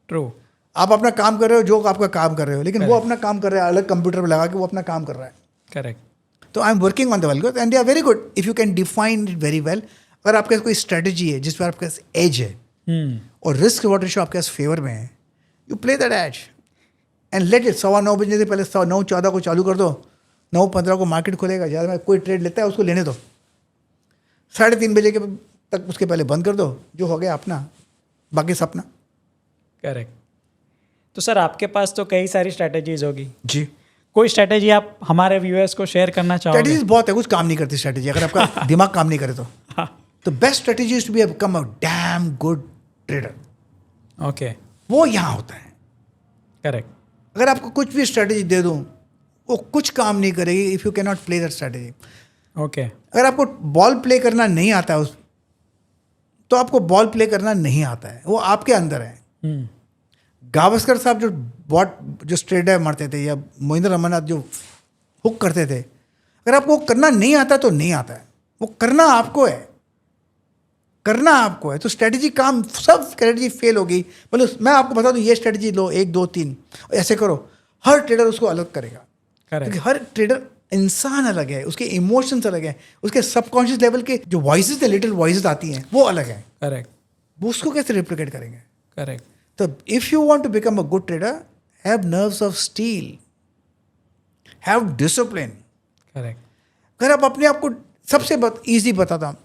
True. आप अपना काम कर रहे हो, जो आपका काम कर रहे हो, लेकिन वो अपना काम कर रहा है, अलग कंप्यूटर पर लगा के वो अपना काम कर रहा है। करेक्ट। तो I am working on the algo and they are very good if you can define it very well. अगर आपके पास कोई स्ट्रेटजी है जिस पर आपके पास एज है और रिस्क रिवॉर्ड रेशियो आपके पास फेवर में है, you play that edge and let it. 9:15 बजे से पहले 9:14 को चालू कर दो, 9:15 को मार्केट खुलेगा, ज़्यादा में कोई ट्रेड लेता है उसको लेने दो, 3:30 बजे के तक उसके पहले बंद कर दो, जो हो गया अपना, बाकी सपना। करेक्ट। तो सर आपके पास तो कई सारी स्ट्रैटेजीज होगी, जी। कोई स्ट्रैटेजी आप हमारे व्यूअर्स को शेयर करना चाहोगे? स्ट्रेटजीज बहुत है, कुछ काम नहीं करती स्ट्रेटजी अगर आपका दिमाग काम नहीं करे तो। तो best strategy is to be become a damn good trader. Okay. वो यहाँ होता है। करेक्ट। अगर आपको कुछ भी स्ट्रेटजी दे दूँ वो कुछ काम नहीं करेगी if you can not play that strategy. Okay. अगर आपको बॉल प्ले करना नहीं आता है तो आपको बॉल प्ले करना नहीं आता है, वो आपके अंदर है। गावस्कर साहब जो स्ट्रेट मारते थे, या मोहिंद्र रमन्नाथ जो हुक करते थे, अगर आपको वो करना नहीं आता तो नहीं आता है, वो करना आपको है, करना आपको है। तो स्ट्रेटजी काम, सब स्ट्रेटजी फेल होगी। मतलब मैं आपको बता दूं, ये स्ट्रेटजी लो 1 2 3 ऐसे करो, हर ट्रेडर उसको अलग करेगा। क्योंकि हर ट्रेडर इंसान अलग है, उसके इमोशंस अलग हैं, उसके सबकॉन्शियस लेवल के जो वॉइसेस है, लिटिल वॉइसेस आती हैं, वो अलग है। करेक्ट। वो उसको कैसे रिप्लिकेट करेंगे? करेक्ट। तो if you want to become a good trader, have nerves of steel, have discipline. Correct. अगर आप अपने आप को, सबसे ईजी बताता हूँ,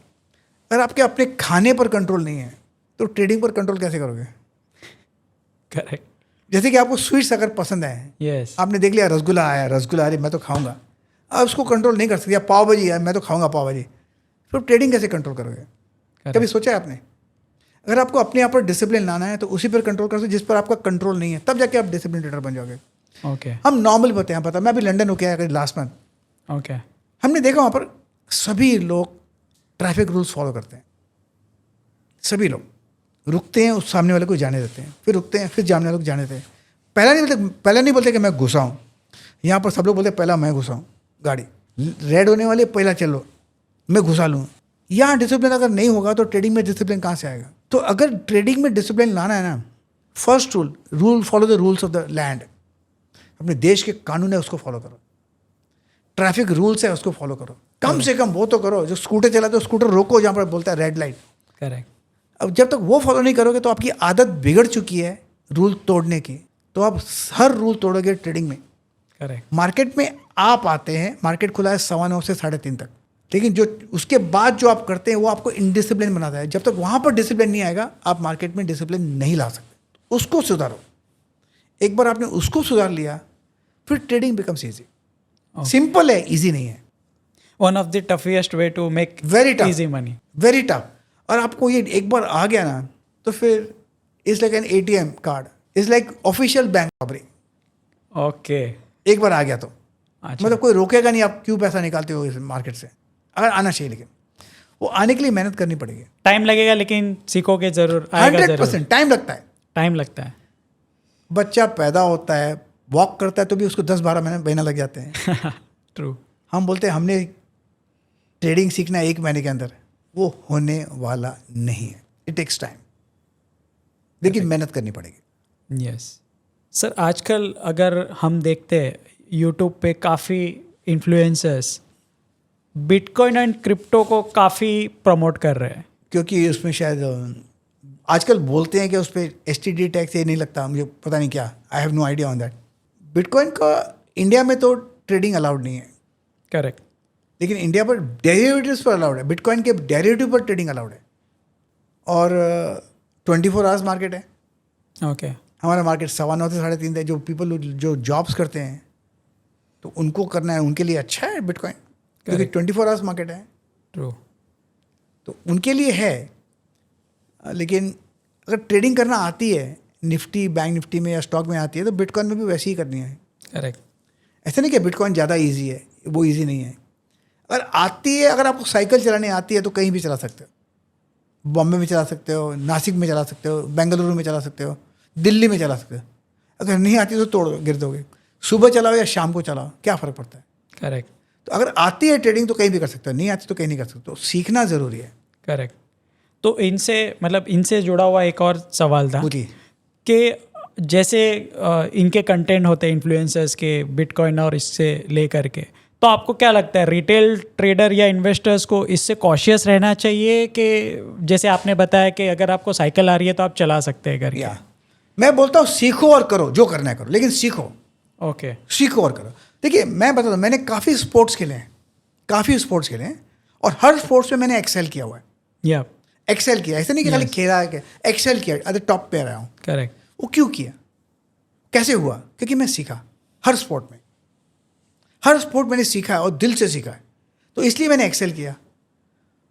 अगर आपके अपने खाने पर कंट्रोल नहीं है तो ट्रेडिंग पर कंट्रोल कैसे करोगे? करेक्ट। जैसे कि आपको स्वीट्स अगर पसंद है, यस। आपने देख लिया रसगुल्ला आया, रसगुल्ला अरे मैं तो खाऊंगा, आप उसको कंट्रोल नहीं कर सकते। या पाव भाजी है, मैं तो खाऊंगा पाव भाजी, फिर ट्रेडिंग कैसे कंट्रोल करोगे? कभी सोचा है आपने? अगर आपको अपने आप पर डिसिप्लिन लाना है तो उसी पर कंट्रोल कर सकते जिस पर आपका कंट्रोल नहीं है, तब जाके आप डिसिप्लिन ट्रेडर बन जाओगे। ओके हम नॉर्मल होते हैं, पता मैं अभी लंदन होके आया लास्ट मंथ, ओके हमने देखा वहाँ पर सभी लोग ट्रैफिक रूल्स फॉलो करते हैं। सभी लोग रुकते हैं, उस सामने वाले को जाने देते हैं, फिर रुकते हैं, फिर सामने वाले को जाने देते हैं। पहला नहीं बोलते कि मैं घुसा हूँ। यहाँ पर सब लोग बोलते पहला मैं घुसा हूँ, गाड़ी रेड होने वाली है, पहला चलो मैं घुसा लूँ। यहाँ डिसिप्लिन अगर नहीं होगा तो ट्रेडिंग में डिसिप्लिन कहाँ से आएगा? तो अगर ट्रेडिंग में डिसिप्लिन लाना है ना, first rule follow the rules of the land. अपने देश के कानून है उसको फॉलो करो, ट्रैफिक रूल्स है उसको फॉलो करो, कम से कम वो तो करो। जो स्कूटर चलाते हो स्कूटर रोको जहाँ पर बोलता है रेड लाइट। करेक्ट। अब जब तक वो फॉलो नहीं करोगे तो आपकी आदत बिगड़ चुकी है रूल तोड़ने की, तो आप हर रूल तोड़ोगे ट्रेडिंग में। करेक्ट। मार्केट में आप आते हैं, मार्केट खुला है 9:15 से 3:30 तक, लेकिन जो उसके बाद जो आप करते हैं वो आपको इनडिसिप्लिन बनाता है। जब तक वहाँ पर डिसिप्लिन नहीं आएगा आप मार्केट में डिसिप्लिन नहीं ला सकते। उसको सुधारो। एक बार आपने उसको सुधार लिया फिर ट्रेडिंग बिकम्स ईजी। सिंपल है, ईजी नहीं है। One of the toughest way to make very tough, easy money. Very tough. और आपको ये एक बार आ गया ना तो फिर it's like an ATM card, it's like official bank robbery. Okay. एक बार आ गया तो अच्छा। मतलब कोई रोकेगा नहीं आप क्यों पैसा निकालते हो इस मार्केट से। अगर आना चाहिए, लेकिन वो आने के लिए मेहनत करनी पड़ेगी। टाइम लगेगा लेकिन सीखोगे जरूर, आएगा जरूर। 100% टाइम लगता है। टाइम लगता है। बच्चा पैदा होता है, वॉक करता है तो भी उसको 10-12 महीना लग जाते हैं। ट्रू। हम बोलते हैं हमने ट्रेडिंग सीखना है 1 महीने के अंदर, वो होने वाला नहीं है। इट टेक्स टाइम, लेकिन मेहनत करनी पड़ेगी। यस सर, आजकल अगर हम देखते हैं यूट्यूब पे काफ़ी इन्फ्लुएंसर्स बिटकॉइन एंड क्रिप्टो को काफ़ी प्रमोट कर रहे हैं। क्योंकि उसमें शायद आजकल बोलते हैं कि उस पर STD टैक्स ये नहीं लगता, मुझे पता नहीं क्या, I have no idea on that. Bitcoin का इंडिया में तो ट्रेडिंग अलाउड नहीं है। करेक्ट। लेकिन इंडिया पर डेरिवेटिव्स पर अलाउड है। बिटकॉइन के डेरिवेटिव पर ट्रेडिंग अलाउड है और 24 आवर्स मार्केट है। ओके। हमारा मार्केट 9:15 से 3:30 है। जो पीपल जो जॉब्स करते हैं तो उनको करना है, उनके लिए अच्छा है बिटकॉइन, क्योंकि 24 आवर्स मार्केट है। ट्रू। तो उनके लिए है। लेकिन अगर ट्रेडिंग करना आती है निफ्टी, बैंक निफ्टी में या स्टॉक में आती है तो बिटकॉइन में भी वैसे ही करनी है। करेक्ट। ऐसा नहीं कि बिटकॉइन ज़्यादा इजी है, वो इजी नहीं है। अगर आती है, अगर आपको साइकिल चलाने आती है तो कहीं भी चला सकते हो। बॉम्बे में चला सकते हो, नासिक में चला सकते हो, बेंगलुरु में चला सकते हो, दिल्ली में चला सकते हो। अगर नहीं आती तो तोड़ गिर दोगे। सुबह चलाओ या शाम को चलाओ, क्या फ़र्क पड़ता है? करेक्ट। तो अगर आती है ट्रेडिंग तो कहीं भी कर सकते हो, नहीं आती तो कहीं नहीं कर सकते। तो सीखना ज़रूरी है। करेक्ट। तो इनसे जुड़ा हुआ एक और सवाल था पूछिए। कि जैसे इनके कंटेंट होते हैं इन्फ्लुएंसर्स के बिटकॉइन और इससे ले करके, तो आपको क्या लगता है रिटेल ट्रेडर या इन्वेस्टर्स को इससे कॉशियस रहना चाहिए कि जैसे आपने बताया कि अगर आपको साइकिल आ रही है तो आप चला सकते हैं करके? या मैं बोलता हूँ सीखो और करो, जो करना है करो, लेकिन सीखो। ओके। सीखो और करो। देखिए मैं बताता हूँ, मैंने काफ़ी स्पोर्ट्स खेले हैं और हर स्पोर्ट्स में मैंने एक्सेल किया हुआ है। या एक्सेल किया, ऐसा नहीं कि खाली खेला है, एक्सेल किया, एट द टॉप पे रहा हूँ। करेक्ट। वो क्यों किया, कैसे हुआ? क्योंकि मैं सीखा। हर स्पोर्ट मैंने सीखा है और दिल से सीखा है, तो इसलिए मैंने एक्सेल किया।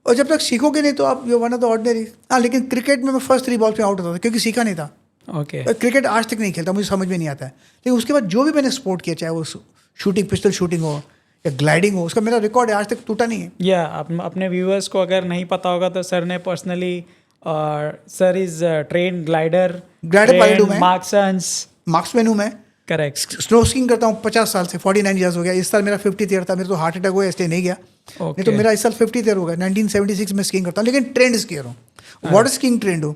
और जब तक सीखोगे नहीं तो आप you one of the ordinary. हाँ, लेकिन क्रिकेट में मैं फर्स्ट 3 बॉल्स में आउट होता था क्योंकि सीखा नहीं था। ओके। क्रिकेट आज तक नहीं खेलता, मुझे समझ में नहीं आता है। लेकिन उसके बाद जो भी मैंने स्पोर्ट किया, चाहे वो शूटिंग, पिस्टल शूटिंग हो या ग्लाइडिंग हो, उसका मेरा रिकॉर्ड आज तक टूटा नहीं है। या अपने व्यूअर्स को अगर नहीं पता होगा तो सर ने personally sir is train glider pilot हूँ मैं, मार्क्समैन हूँ मैं। करेक्ट। स्नो स्कीइंग करता हूँ 50 साल से, 49 ईयर्स हो गया। इस साल मेरा 50th ईयर था। मेरे तो हार्ट अटैक हुआ इसलिए नहीं गया, नहीं तो मेरा इस साल 50th ईयर होगा। 1976 में स्कीइंग करता हूँ, लेकिन ट्रेंड स्कीयर हूँ। वाटर स्कीइंग ट्रेंड हूँ,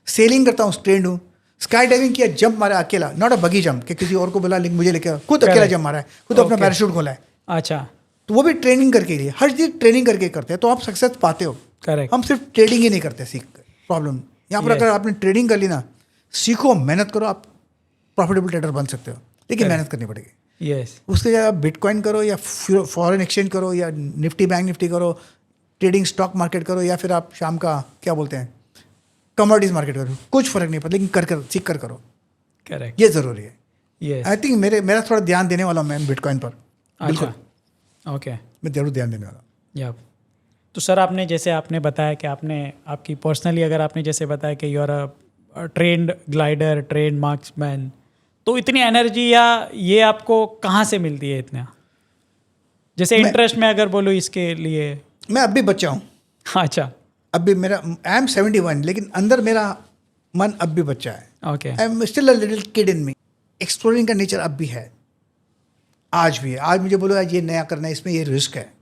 सेलिंग करता हूँ ट्रेंड हूँ, स्काई डाइविंग किया, जंप मारा अकेला, नॉट अ बगी जंप कि किसी और को बोला मुझे लेके, खुद अकेला जंप मारा है, खुद अपना पैराशूट खोला है। अच्छा, तो वो भी ट्रेनिंग करके लिए, हर चीज़ ट्रेनिंग करके करते हैं तो आप सक्सेस पाते हो। करेक्ट। हम सिर्फ ट्रेडिंग ही नहीं करते सीख कर। प्रॉब्लम यहाँ पर अगर आपने ट्रेडिंग कर ली ना, सीखो, मेहनत करो, आप प्रॉफिटेबल ट्रेडर बन सकते हो, लेकिन मेहनत करनी पड़ेगी। यस। उसके लिए आप बिटकॉइन करो या फॉरेन एक्सचेंज करो या निफ्टी बैंक निफ्टी करो, ट्रेडिंग स्टॉक मार्केट करो, या फिर आप शाम का क्या बोलते हैं कमोडिटीज मार्केट करो, कुछ फर्क नहीं पड़ता, लेकिन कर सीख कर करो। करेक्ट। ये ज़रूरी है। यस। आई थिंक मेरा थोड़ा ध्यान देने वाला हूँ मैं बिटकॉइन पर। अच्छा। ओके। मैं जरूर ध्यान देने वाला हूँ। या तो सर आपने बताया कि आपकी पर्सनली अगर आपने जैसे बताया कि you are a trend glider, trend marksman, तो इतनी एनर्जी या ये आपको कहाँ से मिलती है इतना? जैसे इंटरेस्ट में अगर बोलूँ इसके लिए। मैं अब भी बच्चा हूँ, अच्छा, अब भी मेरा आई एम 71, लेकिन अंदर मेरा मन अब भी बच्चा है. Okay, I am still a little kid in me. Exploring का नेचर अब भी है, आज भी है. आज मुझे बोलो आज ये नया करना है, इसमें ये रिस्क है,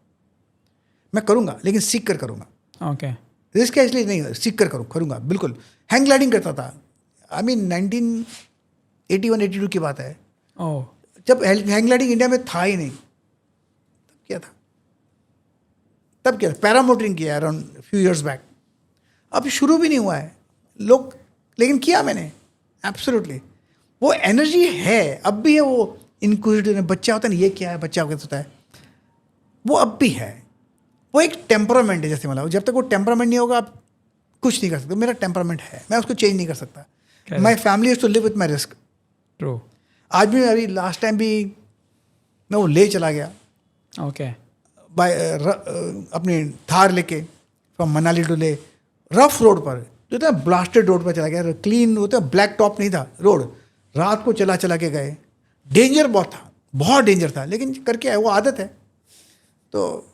मैं करूँगा, लेकिन सीख कर करूँगा. ओके, रिस्क है इसलिए नहीं, सीख कर करूँगा बिल्कुल. हैंग ग्लाइडिंग करता था, आई मीन 1981-82 की बात है, ओह, जब हैंग ग्लाइडिंग इंडिया में था ही नहीं. तब क्या था, पैरामोटरिंग किया अराउंड फ्यू इयर्स बैक. अब शुरू भी नहीं हुआ है लोग, लेकिन किया मैंने एब्सोल्युटली. वो एनर्जी है, अब भी है. वो इंक्विजिटिव बच्चा होता है ना, ये क्या है बच्चा होता है, वो अब भी है. वो एक टेम्परामेंट है, जैसे मतलब जब तक वो टेम्परामेंट नहीं होगा आप कुछ नहीं कर सकते. मेरा टेम्परामेंट है, मैं उसको चेंज नहीं कर सकता. My family is to live with my risk. True. आज भी, अभी लास्ट टाइम भी मैं वो ले चला गया ओके, बाय अपनी थार लेके फ्रॉम मनाली टू ले, रफ रोड पर, जो था ब्लास्टेड रोड पर चला गया. क्लीन होता है, ब्लैक टॉप नहीं था रोड. रात को चला के गए, डेंजर बहुत था, बहुत डेंजर था, लेकिन करके आए. वो आदत है. तो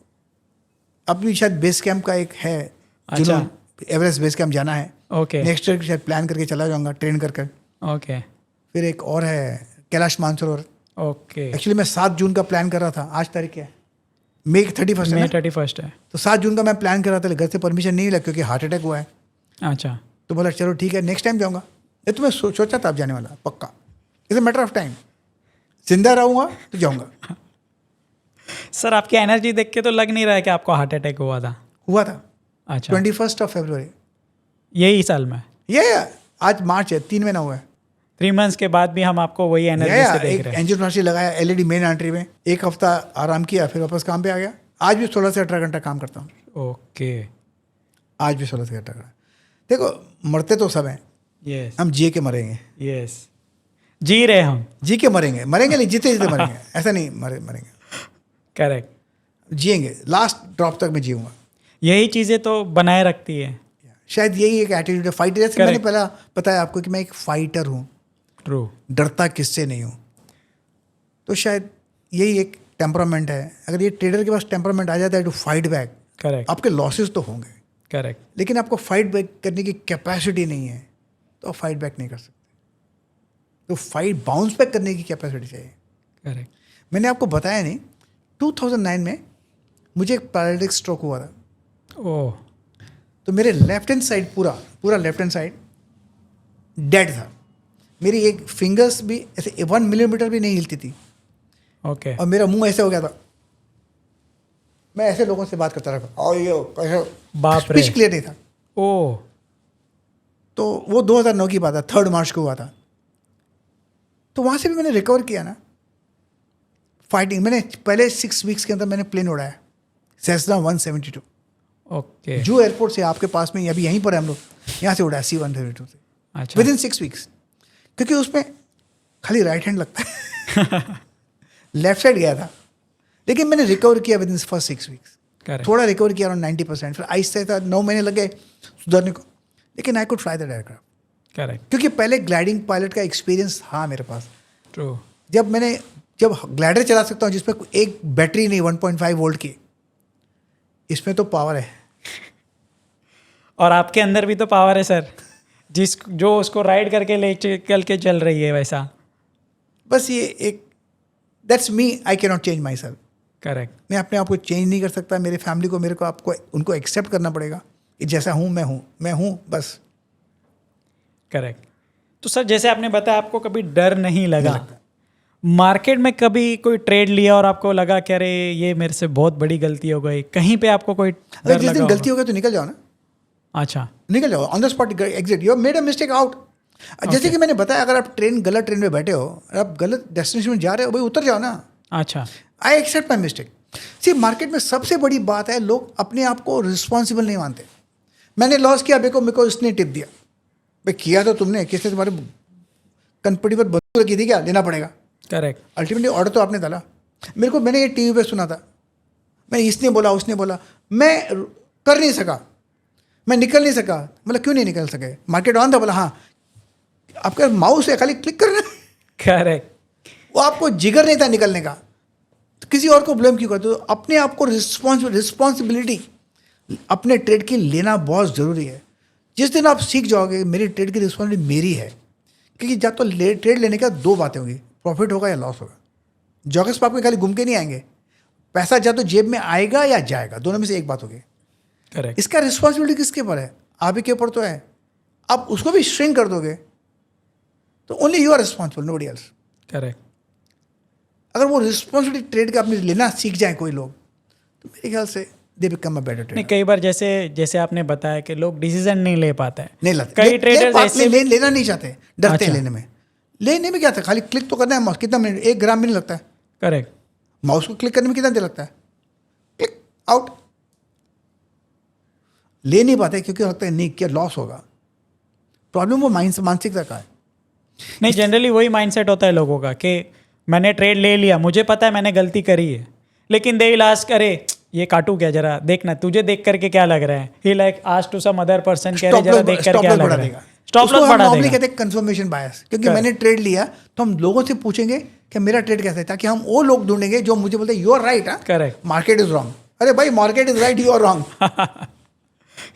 अब भी शायद बेस कैंप का एक है, अच्छा, एवरेस्ट बेस कैंप जाना है. ओके, नेक्स्ट ईयर शायद प्लान करके चला जाऊंगा, ट्रेन कर कर. ओके, फिर एक और है कैलाश मानसरोवर. ओके. एक्चुअली मैं 7 जून का प्लान कर रहा था. आज तारीख क्या है, मई 31 है May ना? 31 है. तो 7 जून का मैं प्लान कर रहा था, घर से परमिशन नहीं मिला क्योंकि हार्ट अटैक हुआ है. अच्छा, तो बोला चलो ठीक है, नेक्स्ट टाइम जाऊंगा. ये तो मैं सोचा था अब जाने वाला, पक्का. It's a matter of time. जिंदा रहूंगा तो जाऊंगा. सर आपकी एनर्जी देख के तो लग नहीं रहा है कि आपको हार्ट अटैक हुआ था. हुआ था अच्छा, 21 फरवरी. यही साल में. ये आज मार्च है, 3 महीना हुआ है. 3 months के बाद भी हम आपको वही एनर्जी से देख एक रहे हैं. एंजियोप्लास्टी लगाया एलईडी मेन आर्टरी में, एक हफ्ता आराम किया, फिर वापस काम पे आ गया. आज भी 16 से 18 घंटा काम करता हूँ. ओके, आज भी 16 से 18 घंटा. देखो मरते तो सब हैं, यस, हम जी के मरेंगे. यस, जी रहे हम. जी के मरेंगे नहीं, जीते मरेंगे. ऐसा नहीं मरेंगे, करेक्ट. जिएंगे. लास्ट ड्रॉप तक मैं जीऊँगा. यही चीज़ें तो बनाए रखती है. शायद यही एक एटीट्यूड है, फाइटर. जैसे मैंने पहला बताया आपको कि मैं एक फाइटर हूँ, ट्रू. डरता किससे नहीं हूँ. तो शायद यही एक टेम्परामेंट है. अगर ये ट्रेडर के पास टेम्परामेंट आ जाता है टू फाइट बैक, करेक्ट, आपके लॉसेस तो होंगे, करेक्ट, लेकिन आपको फाइट बैक करने की कैपेसिटी नहीं है तो आप फाइट बैक नहीं कर सकते. तो फाइट बाउंस बैक करने की कैपेसिटी चाहिए. करेक्ट. मैंने आपको बताया नहीं, 2009 में मुझे एक पैरालिटिक स्ट्रोक हुआ था. ओह, तो मेरे लेफ्ट हैंड साइड पूरा लेफ्ट हैंड साइड डेड था. मेरी एक फिंगर्स भी ऐसे 1 मिलीमीटर भी नहीं हिलती थी, ओके, और मेरा मुंह ऐसे हो गया था. मैं ऐसे लोगों से बात करता रहा, और ये कैसे, बाप रे. स्पीच क्लियर नहीं था. ओह, तो वो 2009 की बात है, 3 मार्च को हुआ था. तो वहाँ से भी मैंने रिकवर किया ना. फाइटिंग मैंने पहले 6 वीक्स के अंदर मैंने प्लेन उड़ाया, सेस्ना 172. ओके, जू एयरपोर्ट से आपके पास में, अभी यहीं पर है हम लोग, यहाँ से उड़ाया C-132 से, अच्छा, विद इन 6 वीक्स. क्योंकि उसमें खाली राइट हैंड लगता है. लेफ्ट साइड गया था, लेकिन मैंने रिकवर किया with in first 6 weeks. Correct, थोड़ा रिकवर किया अराउंड 90%. फिर आहिस्ते था 9 महीने लग गए सुधरने को, लेकिन I could fly that aircraft. Correct, क्योंकि पहले ग्लाइडिंग पायलट का एक्सपीरियंस था मेरे पास. ट्रू. जब ग्लाइडर चला सकता हूँ जिसमें एक बैटरी नहीं 1.5 वोल्ट की, इसमें तो पावर है. और आपके अंदर भी तो पावर है सर, जो उसको राइड करके ले चल के चल रही है वैसा. बस ये एक, that's me, I can not change my self. Correct, मैं अपने आप को चेंज नहीं कर सकता. मेरे फैमिली को, मेरे को, आपको, उनको एक्सेप्ट करना पड़ेगा कि जैसा हूँ मैं हूँ बस. करेक्ट. तो सर जैसे आपने बताया आपको कभी डर नहीं लगा. मार्केट में कभी कोई ट्रेड लिया और आपको लगा कि अरे ये मेरे से बहुत बड़ी गलती हो गई, कहीं पे आपको कोई अगर डर जिस दिन लगा गलती हो गया तो निकल जाओ ना. अच्छा, निकल जाओ on the spot, exit. You made a mistake out. जैसे कि मैंने बताया, अगर आप गलत ट्रेन में बैठे हो, आप गलत डेस्टिनेशन में जा रहे हो, भाई उतर जाओ ना. अच्छा, I accept my mistake. See market में सबसे बड़ी बात है, लोग अपने आप को रिस्पॉन्सिबल नहीं मानते. मैंने लॉस किया, मेरे को इसने टिप दिया. भाई किया तो तुमने, किसने तुम्हारे कनपटी पर बंदूक रखी थी क्या, लेना पड़ेगा. करेक्ट, अल्टीमेटली ऑर्डर तो आपने डाला. मैंने ये टीवी पे सुना था, मैं इसने बोला उसने बोला, मैं कर नहीं सका, मैं निकल नहीं सका. मतलब क्यों नहीं निकल सके, मार्केट ऑन था. बोला हाँ, आपका माउस है, खाली क्लिक करना. करेक्ट. वो आपको जिगर नहीं था निकलने का, तो किसी और को ब्लेम क्यों करते हो? अपने आप को रिस्पॉन्सिबिलिटी अपने ट्रेड की लेना बहुत ज़रूरी है. जिस दिन आप सीख जाओगे मेरी ट्रेड की रिस्पॉन्सिबिलिटी मेरी है, क्योंकि जब तो ट्रेड लेने का दो बातें होगी, प्रॉफिट होगा या लॉस होगा. जॉगर्स पार्क में खाली घूम के नहीं आएंगे, पैसा या तो जेब में आएगा या जाएगा, दोनों में से एक बात होगी. करेक्ट. इसका रिस्पॉन्सिबिलिटी किसके ऊपर है? आप ही के ऊपर तो है. आप उसको भी श्रिंक कर दोगे तो only you are responsible, nobody else. Correct. अगर वो रिस्पॉन्सिबिलिटी ट्रेड का अपने लेना सीख जाए कोई लोग, तो मेरे ख्याल से दे बिकम अ बेटर नहीं, ट्रेडर. कई बार जैसे आपने बताया कि लोग डिसीजन नहीं ले पाते हैं. नहीं लाते, कई ट्रेडर्स ऐसे लेना नहीं चाहते, डरते हैं अच्छा. लेने में. लेने में क्या था, खाली क्लिक तो करना है. माउस कितना मिनट, 1 ग्राम भी नहीं लगता है. करेक्ट. माउस को क्लिक करने में कितना देर लगता है? Click out. ले नहीं पाते क्योंकि लगता है नहीं क्या लॉस होगा. प्रॉब्लम वो मानसिकता का है. नहीं, जनरली वही माइंडसेट होता है लोगों का कि मैंने ट्रेड ले लिया, मुझे पता है मैंने गलती करी है, लेकिन दे लास्ट करे ये काटू क्या, जरा देखना तुझे देख करके क्या लग रहा है. He like ask to some other person, कह रहे जरा देख कर क्या लग रहा है. स्टॉप लॉस बढ़ा देगा. कहते हैं कंफर्मेशन बायस, क्योंकि मैंने ट्रेड लिया तो हम लोगों से पूछेंगे कि मेरा ट्रेड कैसा है, ताकि हम वो लोग ढूंढेंगे जो मुझे बोलते हैं you are right, correct. Market is wrong. अरे भाई market is right, you are wrong.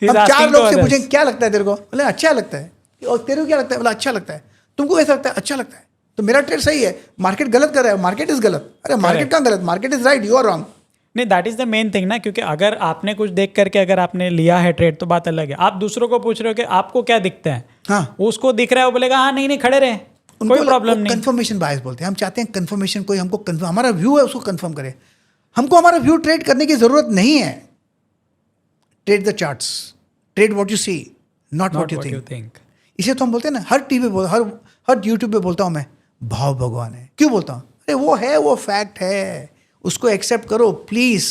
He's हम 4 asking लोग to से others. पूछेंगे क्या लगता है तेरे को, बोले अच्छा लगता है. और तेरे को क्या लगता है, बोला अच्छा लगता है. तुमको ऐसा लगता है, अच्छा लगता है, तो मेरा ट्रेड सही है. मार्केट गलत कर रहा है, मार्केट इज गलत. अरे मार्केट कहाँ गलत, market is right, you are wrong. नहीं, that is the main thing ना, क्योंकि अगर आपने कुछ देख करके अगर आपने लिया है ट्रेड तो बात अलग है. आप दूसरों को पूछ रहे हो कि आपको क्या दिखता है, हाँ, उसको दिख रहा है, वो बोलेगा हाँ नहीं खड़े रहे, कोई प्रॉब्लम नहीं. कंफर्मेशन बायस बोलते हैं. हम चाहते हैं कंफर्मेशन, कोई हमको हमारा व्यू है उसको कंफर्म करे. हमको हमारा व्यू ट्रेड करने की जरूरत नहीं है. Trade the charts, trade what you see, not what you think. इसे तो हम बोलते हैं ना, हर टीवी पे, हर यूट्यूब पे बोलता हूँ मैं, भाव भगवान है. क्यों बोलता हूँ? अरे वो है, वो फैक्ट है, उसको एक्सेप्ट करो please.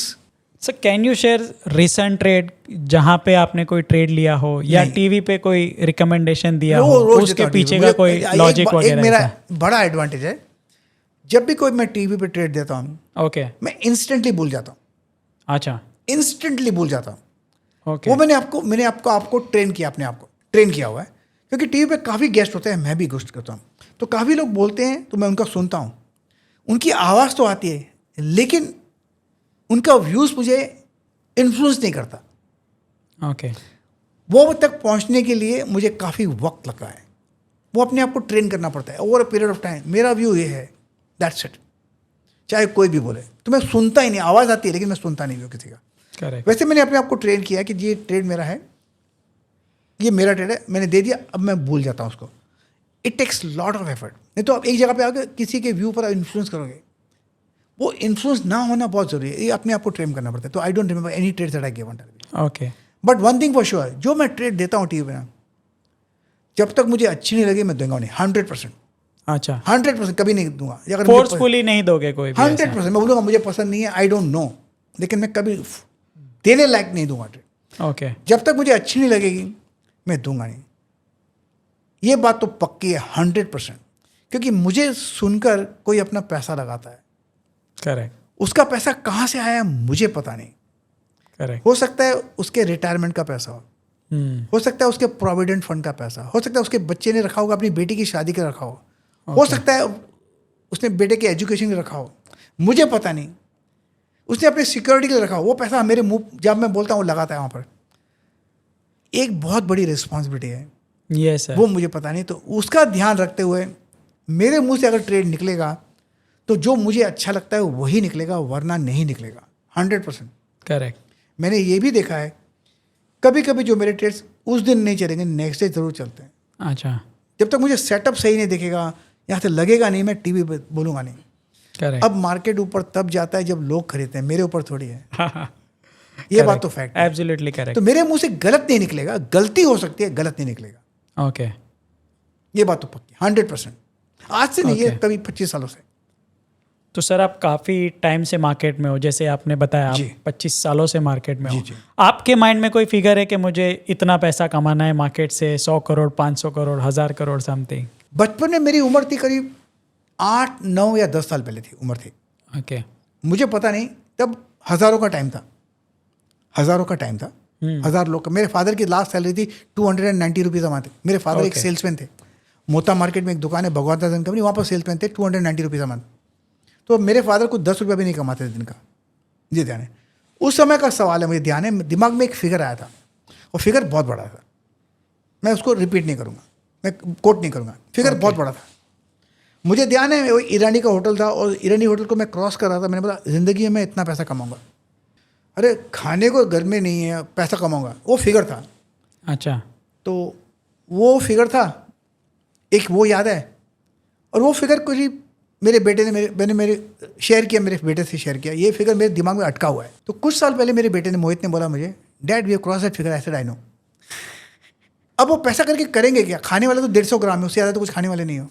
Sir can you share recent trade जहाँ पे आपने कोई ट्रेड लिया हो या टीवी पे कोई रिकमेंडेशन दिया हो, उसके पीछे का कोई लॉजिक वगैरह? मेरा बड़ा एडवांटेज है, जब भी कोई मैं टीवी पे ट्रेड देता हूँ, ओके, मैं इंस्टेंटली भूल जाता हूँ. अच्छा, इंस्टेंटली भूल जाता हूँ. ओके. वो मैंने आपको ट्रेन किया, अपने आप को ट्रेन किया हुआ है. क्योंकि टीवी पे काफ़ी गेस्ट होते हैं, मैं भी गेस्ट करता हूँ, तो काफ़ी लोग बोलते हैं तो मैं उनका सुनता हूँ. उनकी आवाज़ तो आती है, लेकिन उनका व्यूज़ मुझे इन्फ्लुएंस नहीं करता. ओके. वो तक पहुँचने के लिए मुझे काफ़ी वक्त लगा है. वो अपने आप को ट्रेन करना पड़ता है over a period of time. मेरा व्यू ये है, दैट्स इट. चाहे कोई भी बोले तो मैं सुनता ही नहीं. आवाज़ आती है लेकिन मैं सुनता नहीं हूँ किसी का. करेक्ट. वैसे मैंने अपने आप को ट्रेन किया कि ये ट्रेड मेरा है, ये मेरा ट्रेड है, मैंने दे दिया, अब मैं भूल जाता हूँ उसको. It takes lot of effort. नहीं तो आप एक जगह पे आके किसी के व्यू पर इन्फ्लुएंस करोगे, वो इन्फ्लुएंस ना होना बहुत जरूरी है. ये अपने आप को ट्रेन करना पड़ता है. तो I don't remember any trade that I given. Okay. But one thing for sure, जो मैं ट्रेड देता हूँ टीवी पे ना, जब तक मुझे अच्छी नहीं लगी मैं दूंगा नहीं. 100%. अच्छा, 100% कभी नहीं दूंगा. अगर फोर्सफुली नहीं दोगे कोई भी? 100% मैं बोलूँगा मुझे पसंद नहीं है, आई डोंट नो, लेकिन मैं कभी देने लायक नहीं दूंगा ट्रेड. ओके. जब तक मुझे अच्छी नहीं लगेगी मैं दूंगा नहीं. ये बात तो पक्की है 100%. क्योंकि मुझे सुनकर कोई अपना पैसा लगाता है, करेक्ट. उसका पैसा कहाँ से आया मुझे पता नहीं. करेक्ट. हो सकता है उसके रिटायरमेंट का पैसा हो, हो सकता है उसके प्रोविडेंट फंड का पैसा, हो सकता है उसके बच्चे ने रखा होगा, अपनी बेटी की शादी का रखा हो सकता है उसने बेटे के एजुकेशन के रखा हो, मुझे पता नहीं. उसने अपने सिक्योरिटी के लिए रखा हो. वो पैसा मेरे मुंह जब मैं बोलता हूँ वो लगाता है वहाँ पर. एक बहुत बड़ी रिस्पॉन्सिबिलिटी है. Yes sir. वो मुझे पता नहीं. तो उसका ध्यान रखते हुए मेरे मुंह से अगर ट्रेड निकलेगा तो जो मुझे अच्छा लगता है वही निकलेगा, वरना नहीं निकलेगा. 100%. करेक्ट. मैंने ये भी देखा है, कभी कभी जो मेरे ट्रेड्स उस दिन नहीं चलेंगे, नेक्स्ट डे जरूर चलते हैं. अच्छा. जब तक मुझे सेटअप सही नहीं दिखेगा, यहाँ से लगेगा नहीं, मैं टीवी पे बोलूँगा नहीं. करेक्ट. अब मार्केट ऊपर तब जाता है जब लोग खरीदते हैं, मेरे ऊपर थोड़ी है. ये बात तो फैक्ट है. Absolutely correct. तो मेरे मुंह से गलत नहीं निकलेगा, गलती हो सकती है, गलत नहीं निकलेगा. ओके. ये बात तो पक्की 100%. आज से नहीं, ये कभी 25 सालों से. तो सर आप काफ़ी टाइम से मार्केट में हो, जैसे आपने बताया जी. आप 25 सालों से मार्केट में हो. जी. आपके माइंड में कोई फिगर है कि मुझे इतना पैसा कमाना है मार्केट से, 100 करोड़, 500 करोड़, 1000 करोड़ समथिंग? बचपन में मेरी उम्र थी करीब 8, 9 या 10 साल पहले थी उम्र थी. ओके. मुझे पता नहीं, तब हज़ारों का टाइम था. 1000 लोग का. मेरे फादर की लास्ट सैलरी थी 290 रुपीज़ अमाते. मेरे फादर एक सेल्समैन थे. मोता मार्केट में एक दुकान है भगवंता जन कंपनी, वहाँ पर सेल्समैन थे, 290 रुपीज़ अ मंथ। तो मेरे फादर को 10 रुपया भी नहीं कमाते थे दिन का। जी ध्यान है, उस समय का सवाल है, मुझे ध्यान है, दिमाग में एक फिगर आया था और फिगर बहुत बड़ा था। मैं उसको रिपीट नहीं करूँगा, मैं कोट नहीं करूँगा, फिगर बहुत बड़ा था। मुझे ध्यान है, वो ईरानी का होटल था और ईरानी होटल को मैं क्रॉस कर रहा था। मैंने बोला ज़िंदगी में इतना पैसा कमाऊँगा, अरे खाने को घर में नहीं है, पैसा कमाऊँगा, वो फिगर था। अच्छा, तो वो फिगर था एक, वो याद है। और वो फिगर कुछ ही मेरे बेटे ने मैंने मेरे शेयर किया, मेरे बेटे से शेयर किया। ये फिगर मेरे दिमाग में अटका हुआ है। तो कुछ साल पहले मेरे बेटे ने, मोहित ने बोला मुझे, dad we have cross that figure, I said I know. अब वो पैसा करके करेंगे क्या? खाने वाले तो 150 ग्राम है, उससे ज़्यादा तो कुछ खाने वाले नहीं हो।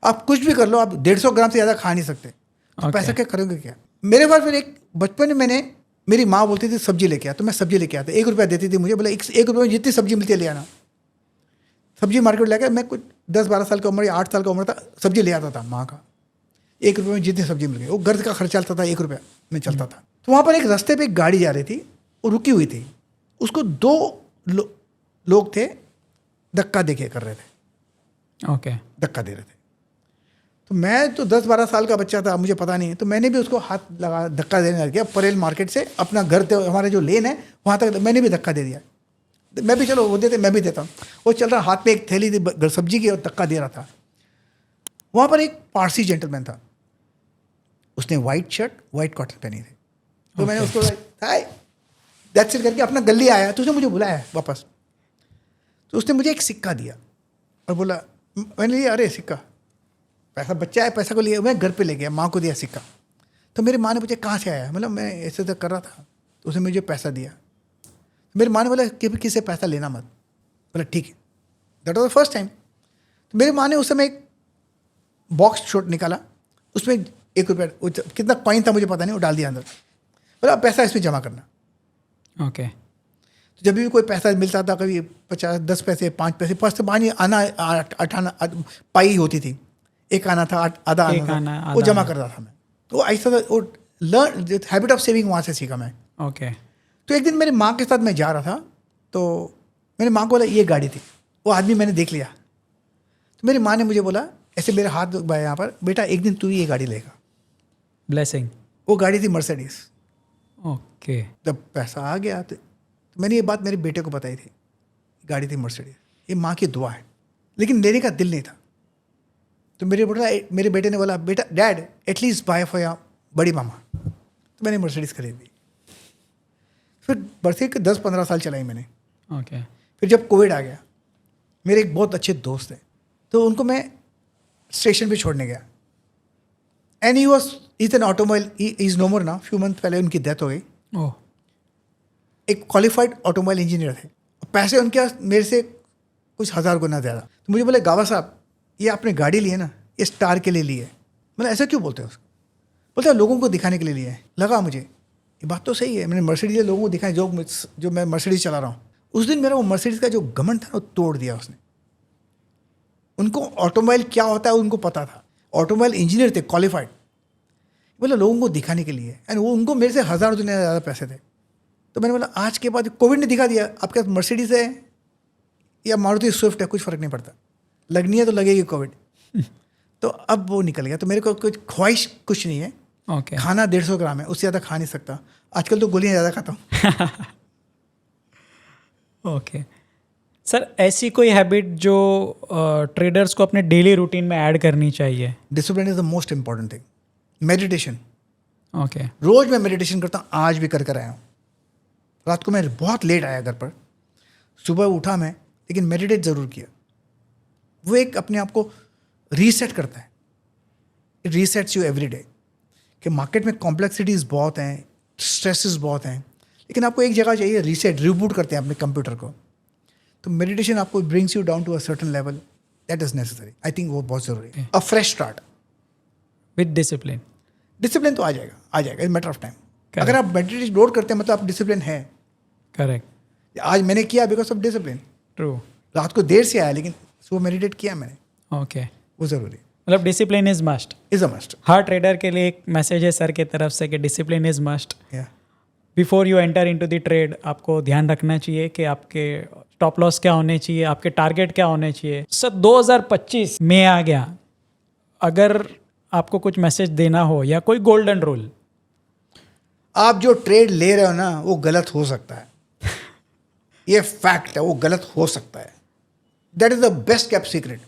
आप कुछ भी कर लो, आप 150 ग्राम से ज़्यादा खा नहीं सकते। तो पैसा क्या करोगे क्या? मेरे पास फिर एक बचपन में मैंने, मेरी माँ बोलती थी सब्जी लेके आ, तो मैं सब्जी लेके आता, 1 रुपया देती थी मुझे, बोला 1 रुपये में जितनी सब्जी मिलती है ले आना। सब्जी मार्केट लेकर मैं कुछ 10-12 साल की उम्र या 8 साल की उम्र था, सब्जी ले आता था माँ का। 1 रुपये में जितनी सब्जी मिल गई, वो घर का खर्च चलता था, 1 रुपया में चलता था। तो वहाँ पर एक रास्ते पे एक गाड़ी जा रही थी, वो रुकी हुई थी, उसको 2 लोग थे, धक्का देके कर रहे थे। ओके, धक्का दे रहे थे। तो मैं तो 10-12 साल का बच्चा था, मुझे पता नहीं, तो मैंने भी उसको हाथ लगा, धक्का देने लग गया। परेल मार्केट से अपना घर, हमारे जो लेन है वहाँ तक मैंने भी धक्का दे दिया। मैं भी, चलो वो देते, मैं भी देता हूँ। वो चल रहा, हाथ में एक थैली थी सब्जी की और धक्का दे रहा था। वहाँ पर एक पारसी जेंटलमैन था, उसने वाइट शर्ट वाइट कॉटन पहनी थी। तो मैंने उसको हाय दैट्स इट करके अपना गली आया, तो उसने मुझे बुलाया वापस। तो उसने मुझे एक सिक्का दिया और बोला, मैंने लिया, अरे सिक्का, पैसा बच्चा है, पैसा को लिया, मैं घर पे ले गया, माँ को दिया सिक्का। तो मेरी माँ ने पूछा कहाँ से आया, मतलब मैं ऐसे तो कर रहा था, तो उसने मुझे पैसा दिया। मेरी माँ ने बोला कि किसी से पैसा लेना मत। बोला ठीक है, that was the first time. तो मेरी माँ ने उस समय एक बॉक्स छोट निकाला, उसमें 1 रुपया, कितना कॉइन था मुझे पता नहीं, वो डाल दिया अंदर। बोला पैसा इसमें जमा करना। ओके। तो जब भी कोई पैसा मिलता था, कभी 50, 10 पैसे, 5 पैसे, 5 से 5 आना 8 आना पाई होती थी, 1 आना था, आधा आना था, वो जमा करता था मैं। तो ऐसा वो लर्न हैबिट ऑफ सेविंग वहाँ से सीखा मैं। ओके। तो एक दिन मेरी माँ के साथ मैं जा रहा था, तो मेरी माँ को बोला ये गाड़ी थी, वो आदमी मैंने देख लिया। तो मेरी माँ ने मुझे बोला, ऐसे मेरे हाथ दबाया यहाँ पर, बेटा एक दिन तू ये गाड़ी लेगा। ब्लेसिंग। वो गाड़ी थी मर्सिडीज। ओके। जब पैसा आ गया तो मैंने ये बात मेरे बेटे को बताई थी, गाड़ी थी मर्सिडीज, ये माँ की दुआ है। लेकिन लेने का दिल नहीं था। तो मेरे बेटे ने बोला, बेटा dad at least buy for your बड़ी मामा। तो मैंने मर्सिडीज खरीद दी। फिर बरसे के 10-15 साल चलाई मैंने। ओके। फिर जब कोविड आ गया, मेरे एक बहुत अच्छे दोस्त हैं, तो उनको मैं स्टेशन पे छोड़ने गया। And he was is an automobile, he is no more now, few month पहले उनकी डेथ हो गई। ओह। एक क्वालिफाइड ऑटोमोबाइल इंजीनियर थे, पैसे उनके पास मेरे से कुछ 1000 गुना ज़्यादा। तो मुझे बोले, गावा साहब ये आपने गाड़ी ली है ना, ये स्टार के लिए ली है। मैंने ऐसा क्यों बोलते हो उसको? बोलते हैं लोगों को दिखाने के लिए लिया है। लगा मुझे ये बात तो सही है, मैंने मर्सिडीज लोगों को दिखाया, जो मैं मर्सिडीज चला रहा हूँ। उस दिन मेरा वो मर्सिडीज का जो घमंड था वो तोड़ दिया उसने। उनको ऑटोमोबाइल क्या होता है उनको पता था, ऑटोमोबाइल इंजीनियर थे, क्वालिफाइड। बोला लोगों को दिखाने के लिए, एंड वो उनको मेरे से 1000 गुना ज़्यादा पैसे थे। तो मैंने बोला आज के बाद कोविड ने दिखा दिया, आपके पास मर्सिडीज है या मारुति स्विफ्ट है, कुछ फ़र्क नहीं पड़ता, लगनी है तो लगेगी कोविड। तो अब वो निकल गया। तो मेरे को कुछ ख्वाहिश कुछ नहीं है। ओके। खाना 150 ग्राम है, उससे ज़्यादा खा नहीं सकता। आजकल तो गोलियां ज़्यादा खाता हूँ। ओके सर, ऐसी कोई हैबिट जो ट्रेडर्स को अपने डेली रूटीन में ऐड करनी चाहिए? Discipline is the most important thing. Meditation, okay. रोज़ मैं मेडिटेशन करता हूँ, आज भी कर आया हूँ। रात को मैं बहुत लेट आया घर पर, सुबह उठा मैं, लेकिन मेडिटेट ज़रूर किया। वो एक अपने आप को रीसेट करता है, इट रीसेट्स यू एवरी डे। कि मार्केट में कॉम्प्लेक्सिटीज़ बहुत हैं, स्ट्रेसेस बहुत हैं, लेकिन आपको एक जगह चाहिए रीसेट, रिबूट करते हैं अपने कंप्यूटर को। तो मेडिटेशन आपको brings you down to a certain level, that is necessary. I think वो बहुत ज़रूरी है। A fresh start with discipline. Discipline तो आ जाएगा, इज मैटर ऑफ टाइम। अगर आप मेडिटेशन लोड करते हैं मतलब आप डिसिप्लिन है। करेक्ट। आज मैंने किया बिकॉज ऑफ डिसिप्लिन। ट्रू। रात को देर से आया लेकिन सुबह मेडिटेट किया मैंने। ओके। वो ज़रूरी मतलब discipline is must. Is a must. Her trader के लिए एक मैसेज है सर की तरफ से कि discipline is must. Before you enter into the trade आपको ध्यान रखना चाहिए कि आपके स्टॉप लॉस क्या होने चाहिए, आपके टारगेट क्या होने चाहिए। सर 2025 में आ गया, अगर आपको कुछ मैसेज देना हो या कोई गोल्डन रूल। आप जो ट्रेड ले रहे हो ना वो गलत हो सकता है। ये फैक्ट है, वो गलत हो सकता है। That is the best kept secret.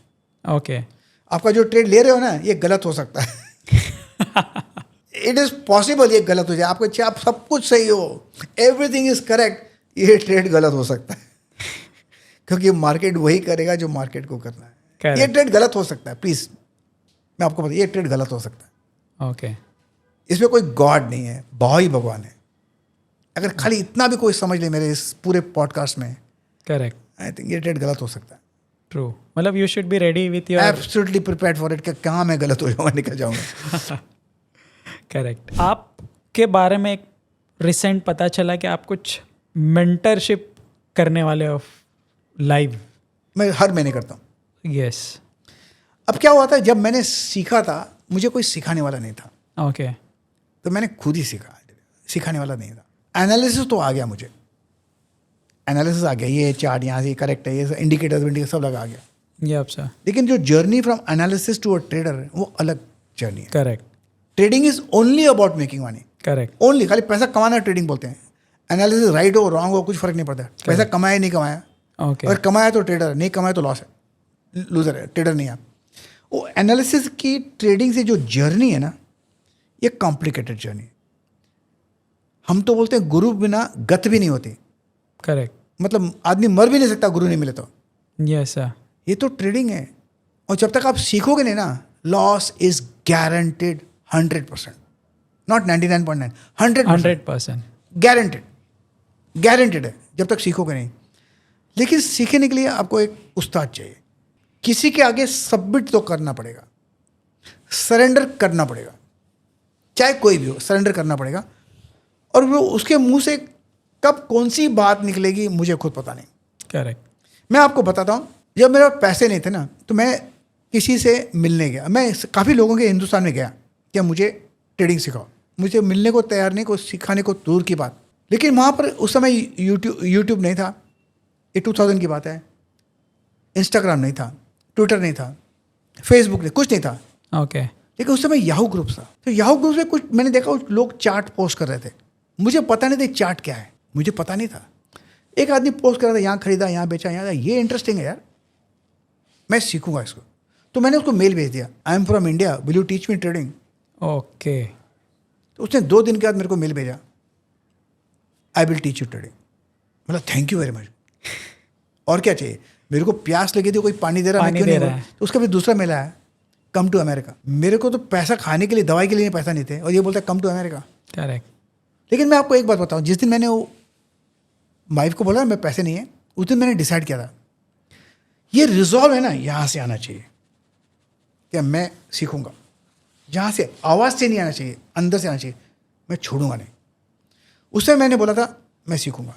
Okay, आपका जो ट्रेड ले रहे हो ना ये गलत हो सकता है। इट इज पॉसिबल ये गलत हो जाए। आपको चाहे आप सब कुछ सही हो, एवरीथिंग इज करेक्ट, ये ट्रेड गलत हो सकता है। क्योंकि मार्केट वही करेगा जो मार्केट को करना है। Correct. ये ट्रेड गलत हो सकता है, प्लीज मैं आपको बता, ये ट्रेड गलत हो सकता है। ओके, इसमें कोई गॉड नहीं है, भाव ही भगवान है। अगर खाली इतना भी कोई समझ ले मेरे इस पूरे पॉडकास्ट में, करेक्ट, आई थिंक ये ट्रेड गलत हो सकता है। ट्रू। मतलब you should be ready with your absolutely prepared for it कि कहाँ मैं गलत हो जाऊंगा, निकल जाऊंगा। करेक्ट। आपके बारे में एक रिसेंट पता चला कि आप कुछ मेंटरशिप करने वाले हो लाइव। मैं हर महीने करता हूँ। यस, अब क्या हुआ था, जब मैंने सीखा था मुझे कोई सिखाने वाला नहीं था, ओके, तो मैंने खुद ही सीखा। सिखाने वाला नहीं था। एनालिसिस तो आ गया मुझे, एनालिसिस आ गया, ये चार्ट यहाँ से करेक्ट है, ये इंडिकेटर्स सब लगा आ गया। ये आप सर, लेकिन जो journey from analysis to a trader वो अलग जर्नी है। Correct, trading is only about making money, correct, only. खाली पैसा कमाना ट्रेडिंग बोलते हैं। एनालिसिस राइट हो रॉन्ग हो कुछ फर्क नहीं पड़ता। पैसा कमाया नहीं कमाया, ओके, अगर कमाया तो ट्रेडर, नहीं कमाया तो लॉस है, लूजर है, ट्रेडर नहीं आप। वो एनालिसिस की ट्रेडिंग से जो जर्नी है ना, ये कॉम्प्लिकेटेड जर्नी है। हम तो बोलते हैं गुरु बिना गत भी नहीं होती। करेक्ट, मतलब आदमी मर भी नहीं सकता गुरु नहीं मिले तो। यस सर, ये तो ट्रेडिंग है। और जब तक आप सीखोगे नहीं ना, loss is guaranteed 100%, not 99.9, 100%, 100%, guaranteed, guaranteed है जब तक सीखोगे नहीं। लेकिन सीखने के लिए आपको एक उस्ताद चाहिए। किसी के आगे सबमिट तो करना पड़ेगा, सरेंडर करना पड़ेगा, चाहे कोई भी हो, सरेंडर करना पड़ेगा। और वो उसके मुंह से कब कौन सी बात निकलेगी मुझे खुद पता नहीं। करेक्ट, मैं आपको बताता हूँ, जब मेरे पास पैसे नहीं थे ना, तो मैं किसी से मिलने गया। मैं काफ़ी लोगों के हिंदुस्तान में गया कि मुझे ट्रेडिंग सिखाओ। मुझे मिलने को तैयार नहीं, को सिखाने को दूर की बात। लेकिन वहाँ पर उस समय यूट्यूब नहीं था, ये 2000 की बात है। इंस्टाग्राम नहीं था, ट्विटर नहीं था, फेसबुक नहीं, कुछ नहीं था। ओके, लेकिन उस समय याहू ग्रुप्स था। तो याहू ग्रुप्स में कुछ मैंने देखा, लोग चार्ट पोस्ट कर रहे थे। मुझे पता नहीं था चार्ट क्या है, मुझे पता नहीं था। एक आदमी पोस्ट कर रहा था, यहाँ खरीदा, यहाँ बेचा, यहाँ, ये इंटरेस्टिंग है यार, मैं सीखूंगा इसको। तो मैंने उसको मेल भेज दिया, I am from India, will you teach me trading. Okay, तो उसने 2 दिन के बाद मेरे को मेल भेजा, I will teach you trading. मतलब थैंक यू वेरी मच। और क्या चाहिए, मेरे को प्यास लगी थी, कोई पानी दे रहा, मैं क्यों नहीं। तो उसका फिर दूसरा मेल आया, कम टू अमेरिका। मेरे को तो पैसा खाने के लिए, दवाई के लिए पैसा नहीं थे, और ये बोलता है कम टू अमेरिका। करेक्ट, लेकिन मैं आपको एक बात बताऊं, जिस दिन मैंने वो वाइफ को बोला मैं पैसे नहीं है, उस दिन मैंने डिसाइड किया था, ये रिजॉल्व है ना, यहाँ से आना चाहिए कि मैं सीखूंगा। यहाँ से आवाज़ से नहीं आना चाहिए, अंदर से आना चाहिए, मैं छोड़ूंगा नहीं। उस समय मैंने बोला था मैं सीखूंगा।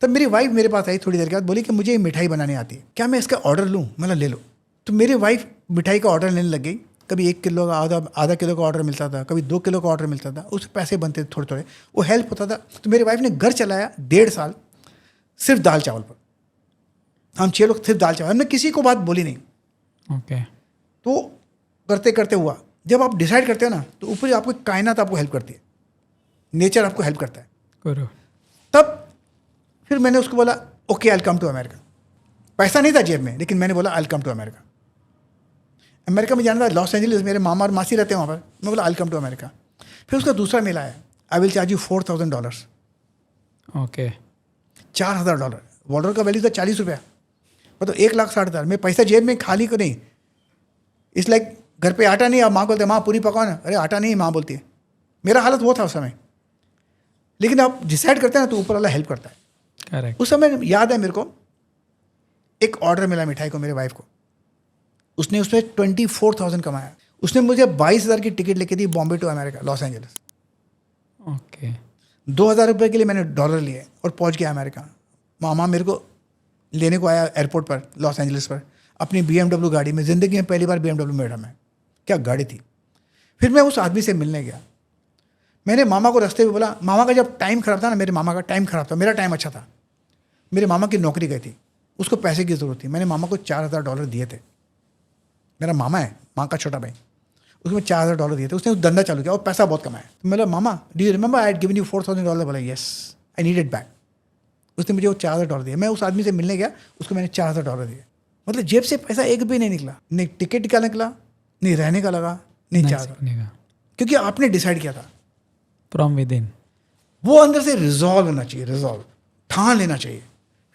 तब मेरी वाइफ मेरे पास आई थोड़ी देर के बाद, बोली कि मुझे ये मिठाई बनानी आती है, क्या मैं इसका ऑर्डर लूँ? मतलब ले लो। तो मेरी वाइफ मिठाई का ऑर्डर लेने लग गई। कभी 1 किलो का, आधा किलो का ऑर्डर मिलता था, कभी 2 किलो का ऑर्डर मिलता था। उससे पैसे बनते थे थोड़े थोड़े, वो हेल्प होता था। तो मेरी वाइफ ने घर चलाया 1.5 साल सिर्फ दाल चावल पर। हम 6 लोग सिर्फ दाल चावल, हमने किसी को बात बोली नहीं। ओके, तो करते करते हुआ, जब आप डिसाइड करते हो ना, तो ऊपर आपको कायनात आपको हेल्प करती है, नेचर आपको हेल्प करता है। गुरु, तब फिर मैंने उसको बोला okay I will come to America. पैसा नहीं था जेब में, लेकिन मैंने बोला I will come to America. America में जाना था, लॉस एंजलिस, मेरे मामा और मासी रहते हैं वहाँ पर। मैं बोला I will come to America. फिर उसका दूसरा मेल आया, I will charge you $4,000। Okay, $4,000। Dollar का वैल्यू था 40 रुपया, मतलब 1,60,000। मैं पैसा जेब में खाली को नहीं। इस लाइक घर पे आटा नहीं, अब माँ बोलते माँ पूरी पकाओ ना, अरे आटा नहीं, माँ बोलती है। मेरा हालत वो था उस समय। लेकिन आप डिसाइड करते हैं ना, तो ऊपर वाला हेल्प करता है। करेक्ट, उस समय याद है मेरे को, एक ऑर्डर मिला मिठाई को मेरे वाइफ को, उसने उसमें 24,000 कमाया। उसने मुझे 22,000 की टिकट लेके दी Bombay to America, Los Angeles, 2,000 रुपये के लिए मैंने डॉलर लिए और पहुंच गया अमेरिका। मामा मेरे को लेने को आया एयरपोर्ट पर, लॉस एंजलिस पर, अपनी BMW गाड़ी में। ज़िंदगी में पहली बार BMW में बैठा मैं, क्या गाड़ी थी। फिर मैं उस आदमी से मिलने गया। मैंने मामा को रास्ते में बोला, मामा का जब टाइम खराब था ना, मेरे मामा का टाइम खराब था, मेरा टाइम अच्छा था, मेरे मामा की नौकरी गई थी, उसको पैसे की ज़रूरत थी, मैंने मामा को $4,000 दिए थे। मेरा मामा है, माँ का छोटा भाई, उसको मैं $4,000 दिए थे, उसने उस धंधा चालू किया और पैसा बहुत कमाया। तो मैं बोला, मामा do you remember I had given you $4,000? बोला yes, I need it back. उसने मुझे वो $4,000 दिए। मैं उस आदमी से मिलने गया, उसको मैंने $4,000 दिए। मतलब जेब से पैसा एक भी नहीं निकला, नहीं टिकट का निकला, नहीं रहने का लगा, नहीं $4,000, क्योंकि आपने डिसाइड किया था फ्रॉम विद इन। वो अंदर से रिजॉल्व होना चाहिए, रिजॉल्व ठान लेना चाहिए,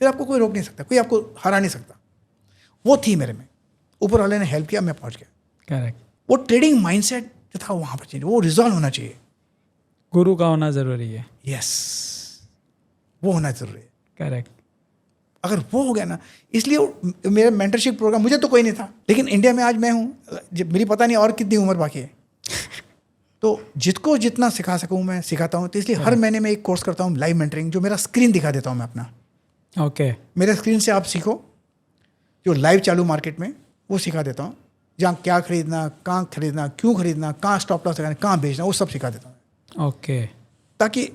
फिर आपको कोई रोक नहीं सकता, कोई आपको हरा नहीं सकता। वो थी मेरे में, ऊपर वाले ने हेल्प किया, मैं पहुंच गया। करेक्ट। वो ट्रेडिंग माइंडसेट जो था वहाँ पर चेंज, वो रिजॉल्व होना चाहिए। गुरु का होना ज़रूरी है। यस, वो होना जरूरी है। करेक्ट। अगर वो हो गया ना, इसलिए मेरा मेंटरशिप प्रोग्राम, मुझे तो कोई नहीं था, लेकिन इंडिया में आज मैं हूँ, मेरी पता नहीं और कितनी उम्र बाकी है, तो जिसको जितना सिखा सकूँ मैं सिखाता हूँ। तो इसलिए हर महीने में एक कोर्स करता हूँ, लाइव मेंटरिंग, जो मेरा स्क्रीन दिखा देता हूँ मैं अपना। ओके। मेरे स्क्रीन से आप सीखो, जो लाइव चालू मार्केट में वो सिखा देता हूँ, जहाँ क्या खरीदना, कहाँ खरीदना, क्यों खरीदना, कहाँ स्टॉप लॉस लगाना, कहाँ बेचना, वो सब सिखा देता हूँ। ओके। ताकि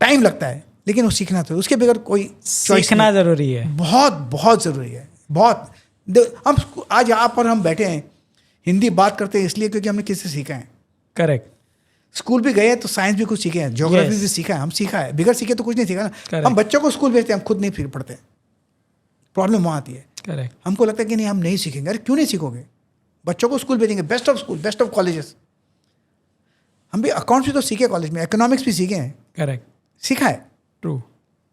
टाइम लगता है, लेकिन वो सीखना तो, उसके बगैर कोई चॉइस सीखना ज़रूरी है। बहुत बहुत ज़रूरी है, बहुत। हम आज यहाँ पर हम बैठे हैं, हिंदी बात करते हैं इसलिए क्योंकि हमने किसी से सीखा है। करेक्ट। स्कूल भी गए हैं तो साइंस भी कुछ सीखे हैं, ज्योग्राफी भी सीखा है, हम सीखा है। बिगड़ सीखे तो कुछ नहीं सीखा ना। Correct. हम बच्चों को स्कूल भेजते हैं, हम खुद नहीं फिर पढ़ते। प्रॉब्लम वहाँ आती है। करेक्ट। हमको लगता है कि नहीं, हम नहीं सीखेंगे। अरे क्यों नहीं सीखोगे? बच्चों को स्कूल भेजेंगे, best of school, best of colleges. हम भी अकाउंट्स भी तो सीखे कॉलेज में, इकोनॉमिक्स भी सीखे हैं, करेक्ट। सीखा है। ट्रू।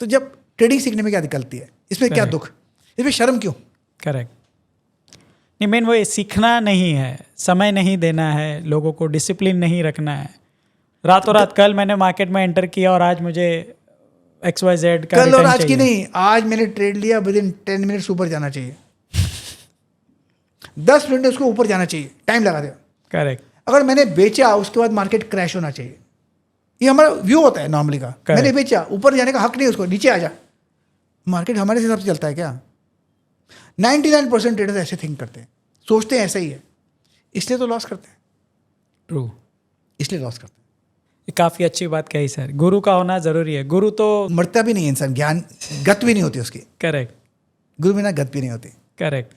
तो जब ट्रेडिंग सीखने में क्या दिक्कत है? इसमें क्या Correct. दुख, इसमें शर्म क्यों? करेक्ट। नहीं, मेन वो सीखना नहीं है, समय नहीं देना है, लोगों को डिसिप्लिन नहीं रखना है। रातों रात कल मैंने मार्केट में एंटर किया और आज मुझे XYZ का कल और रिटर्न आज की चाहिए। नहीं, आज मैंने ट्रेड लिया, विद इन 10 मिनट्स ऊपर जाना चाहिए। 10 मिनट में उसको ऊपर जाना चाहिए, टाइम लगा देगा। करेक्ट। अगर मैंने बेचा, उसके बाद मार्केट क्रैश होना चाहिए। ये हमारा व्यू होता है नॉर्मली का। मैंने बेचा, ऊपर जाने का हक नहीं उसको, नीचे आ जा। मार्केट हमारे हिसाब से चलता है क्या? 99% ट्रेडर्स ऐसे थिंक करते हैं, सोचते हैं ऐसा ही है, इसलिए तो लॉस करते हैं। ट्रू। इसलिए लॉस करते हैं। ये काफ़ी अच्छी बात कही सर, गुरु का होना ज़रूरी है। गुरु तो मरता भी नहीं है इंसान, ज्ञान गत भी नहीं होती उसकी। करेक्ट। गुरु बिना गत भी नहीं होती। करेक्ट।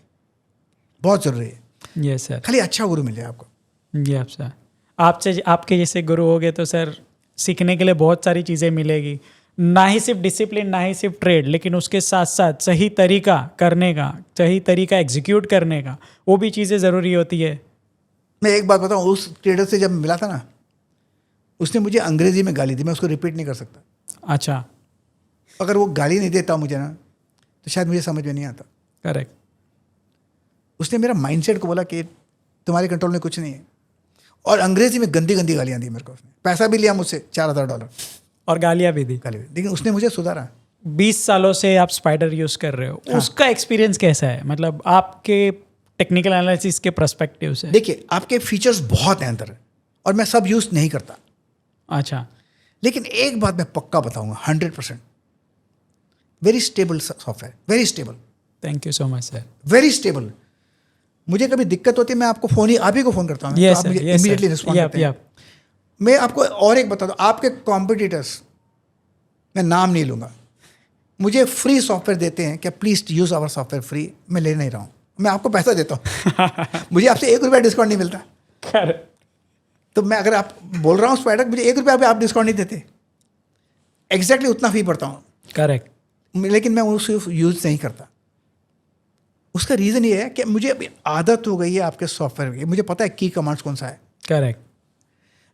बहुत जरूरी है, यस सर। खाली अच्छा गुरु मिल जाए आपको। जी आप सर, आपसे आपके जैसे गुरु हो गए तो सर सीखने के लिए बहुत सारी चीज़ें मिलेगी। ना ही सिर्फ डिसिप्लिन, ना ही सिर्फ ट्रेड, लेकिन उसके साथ साथ सही तरीका करने का, सही तरीका एग्जीक्यूट करने का, वो भी चीज़ें ज़रूरी होती है। मैं एक बात बताऊँ, उस ट्रेडर से जब मिला था ना, उसने मुझे अंग्रेजी में गाली दी, मैं उसको रिपीट नहीं कर सकता। अच्छा। अगर वो गाली नहीं देता मुझे ना, तो शायद मुझे समझ में नहीं आता। करेक्ट। उसने मेरा माइंडसेट को बोला कि तुम्हारे कंट्रोल में कुछ नहीं है, और अंग्रेजी में गंदी गंदी गालियाँ दी मेरे को। उसने पैसा भी लिया मुझसे, $4,000 और गालियाँ भी दी। गाली भी, लेकिन उसने मुझे सुधारा। 20 सालों से आप स्पाइडर यूज़ कर रहे हो, हाँ। उसका एक्सपीरियंस कैसा है? मतलब आपके टेक्निकल एनालिसिस के पर्सपेक्टिव से। देखिए, आपके फीचर्स बहुत हैं अंदर, और मैं सब यूज़ नहीं करता। अच्छा। लेकिन एक बात मैं पक्का बताऊंगा, 100%, very stable software, very stable, thank you so much sir. Very stable. मुझे कभी दिक्कत होती है, मैं आपको फ़ोन ही, आप ही को फ़ोन करता हूँ, तो आप मुझे इमीडिएटली रिस्पॉन्ड करते हैं। मैं आपको और एक बता दूँ, आपके कॉम्पिटिटर्स, मैं नाम नहीं लूँगा, मुझे फ्री सॉफ्टवेयर देते हैं, क्या please use our software free. मैं ले नहीं रहा हूँ, मैं आपको पैसा देता हूँ। मुझे आपसे ₹1 डिस्काउंट नहीं मिलता। तो मैं अगर आप बोल रहा हूँ स्पाइडर, मुझे ₹1 पे आप डिस्काउंट नहीं देते, एग्जैक्टली उतना फी पड़ता हूँ। करेक्ट। लेकिन मैं उसको यूज़ नहीं करता। उसका रीज़न ये है कि मुझे अभी आदत हो गई है आपके सॉफ्टवेयर की, मुझे पता है की कमांड्स कौन सा है। करेक्ट।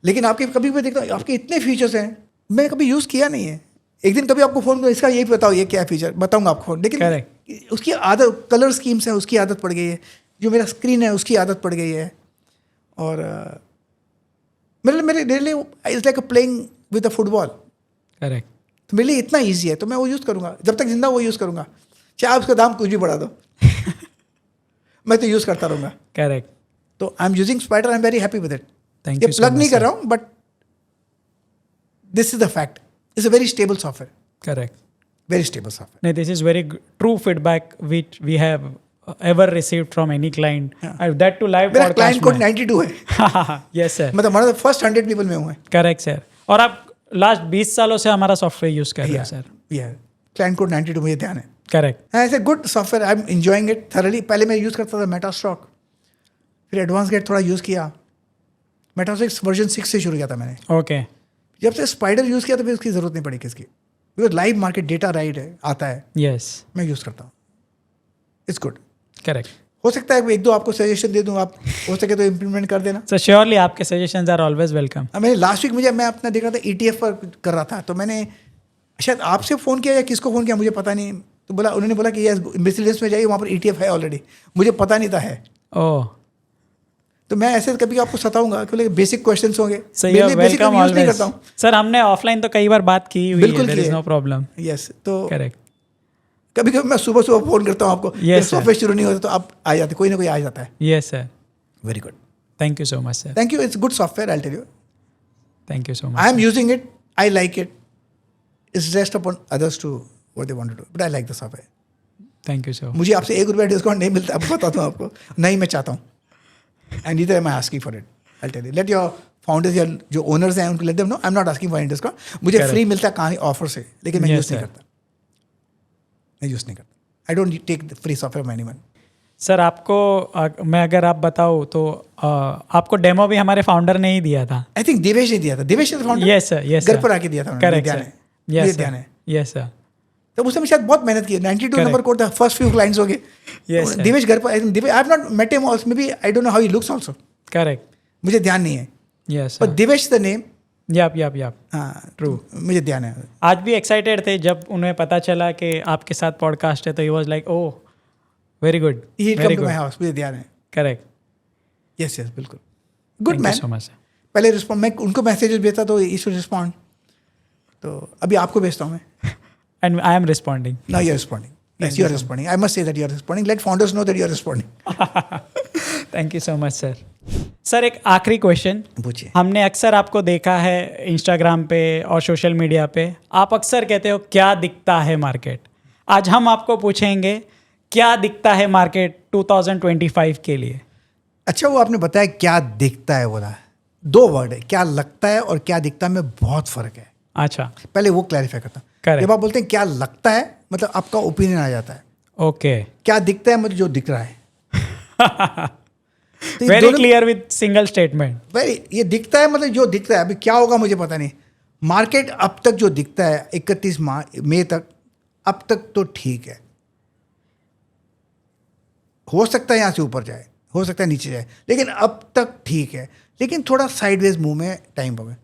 लेकिन आपके कभी भी देखता हूँ, आपके इतने फीचर्स हैं, मैं कभी यूज़ किया नहीं है। एक दिन कभी आपको फ़ोन करो, इसका यही बताओ, ये क्या फीचर, बताऊँगा आपको। लेकिन उसकी आदत, कलर स्कीम्स है, उसकी आदत पड़ गई है, जो मेरा स्क्रीन है उसकी आदत पड़ गई है। और मेरे लिए it's like playing with a football. Correct. तो मेरे लिए इतना ईजी है, तो मैं वो यूज़ करूँगा, जब तक जिंदा वो यूज़ करूँगा, चाहे आप उसका दाम कुछ भी बढ़ा दो। मैं तो यूज़ करता रहूँगा। करेक्ट। तो I am using Spider, I am very happy with it. Thank ये यू सो प्लग मच नहीं कर रहा हूँ, but this is the fact, it's a very stable software, correct. Very stable software. नहीं, this is very true feedback which we have ever received from any client, that too live मेरा क्लाइंट कोड 92 है। Yes sir. मतलब one of the first 100 people में हूँ। Correct sir. और आप लास्ट 20 सालों से हमारा सॉफ्टवेयर यूज़ कर रहे हैं सर। क्लाइंट कोड 92 मुझे ध्यान है। करेक्ट। ऐसे good software, I am enjoying it thoroughly. पहले मैं यूज़ करता था मेटास्टॉक, फिर एडवांस गेट थोड़ा यूज़ किया। मेटास्टॉक वर्जन 6 से शुरू किया था मैंने। ओके। जब से स्पाइडर यूज़ किया तो फिर उसकी ज़रूरत नहीं पड़ी किसकी, because live market data right है आता है, यस। मैं यूज़ करता हूँ। It's good. करेक्ट। हो सकता है एक दो आपको सजेशन दे दूँ, आप हो सके तो इम्प्लीमेंट कर देना। सो श्योरली आपके सजेशंस आर ऑलवेज वेलकम। मैंने लास्ट वीक मैं अपना देख रहा था ETF पर कर रहा था, तो मैंने शायद आपसे फ़ोन किया या किसको फ़ोन किया मुझे पता नहीं, तो बोला उन्होंने बोला कि यस मिसलेनियस में जाइए, वहाँ पर ETF है ऑलरेडी। मुझे पता नहीं था है। ओह, तो मैं ऐसे कभी आपको सताऊंगा क्योंकि बेसिक क्वेश्चंस होंगे। So you are welcome use नहीं ऑलवेज। करता हूँ सर हमने ऑफलाइन तो कई बार बात की हुई है, बिल्कुल देयर इज किए। No problem. यस, तो करेक्ट। कभी कभी मैं सुबह सुबह फ़ोन करता हूँ आपको, Yes, sir. सॉफ्टवेयर शुरू नहीं होता तो आप आ जाते, कोई ना कोई आ जाता है। Yes sir, very good, thank you so much sir. Thank you. It's good software, I tell you. Thank you so I am much. Using it, I like it. It's rest upon others to what they want to do, but I like the software. Thank you so. मुझे आपसे ₹1 डिस्काउंट नहीं मिलता, अब बताता हूँ आपको, नहीं मैं चाहता हूँ। And neither am I asking for it, I tell you. Let your founders या जो ओनर्स हैं उनको let them know I am not asking for any discount. मुझे Correct. फ्री मिलता है कहाँ ऑफर से, लेकिन मैं Yes, यूज़ नहीं sir. करता, मैं यूज़ नहीं करता। I don't take the free software from anyone. Sir आपको मैं अगर आप बताऊँ तो आपको डेमो भी हमारे फाउंडर ने ही दिया था। आई थिंक देवेश ने दिया था, देवेश ने फाउंडर यस सर, यस घर पर आके दिया था उन्होंने, करेक्ट ध्यान सर। है, मुझे यस ध्यान सर, है। Yes sir. तो उसने शायद बहुत मेहनत की है। 92 Correct. नंबर कोड था, फर्स्ट फ्यू क्लाइंट्स हो गए। Yes, sir. देवेश घर पर, I think Devesh, I have not met him also, maybe I don't know how he looks also, correct. मुझे ध्यान नहीं है, यस पर sir. Devesh the name. Yup. हाँ True. मुझे ध्यान है। आज भी एक्साइटेड थे जब उन्हें पता चला कि आपके साथ पॉडकास्ट है, तो he was like oh very good, he come very too good. My house, मुझे ध्यान है। करेक्ट। यस यस, बिल्कुल good thank man. You so much sir. पहले रिस्पॉन्ड, मैं उनको मैसेजेस भेजता तो ई शुड रिस्पॉन्ड, तो अभी आपको भेजता हूँ मैं। And I am responding. Now you are responding, yes you are responding, I must say that you are responding, let founders know that you are responding. Thank you so much sir. Sir एक आखिरी क्वेश्चन, पूछिए। हमने अक्सर आपको देखा है इंस्टाग्राम पे और सोशल मीडिया पे, आप अक्सर कहते हो क्या दिखता है मार्केट। आज हम आपको पूछेंगे क्या दिखता है मार्केट 2025 के लिए। अच्छा, वो आपने बताया क्या दिखता है, बोला 2 वर्ड है, क्या लगता है और क्या दिखता है में बहुत फर्क है। अच्छा, पहले वो क्लैरिफाई करता हूँ। Correct. जब आप बोलते हैं क्या लगता है, मतलब आपका ओपिनियन आ जाता है। ओके, क्या दिखता है मतलब जो दिख रहा है। तो ये वेरी दोनों- क्लियर विद सिंगल स्टेटमेंट। भाई ये दिखता है मतलब जो दिखता है, अभी क्या होगा मुझे पता नहीं। मार्केट अब तक जो दिखता है 31 मई तक, अब तक तो ठीक है। हो सकता है यहाँ से ऊपर जाए, हो सकता है नीचे जाए, लेकिन अब तक ठीक है। लेकिन थोड़ा साइडवेज मूव में टाइम पकड़े,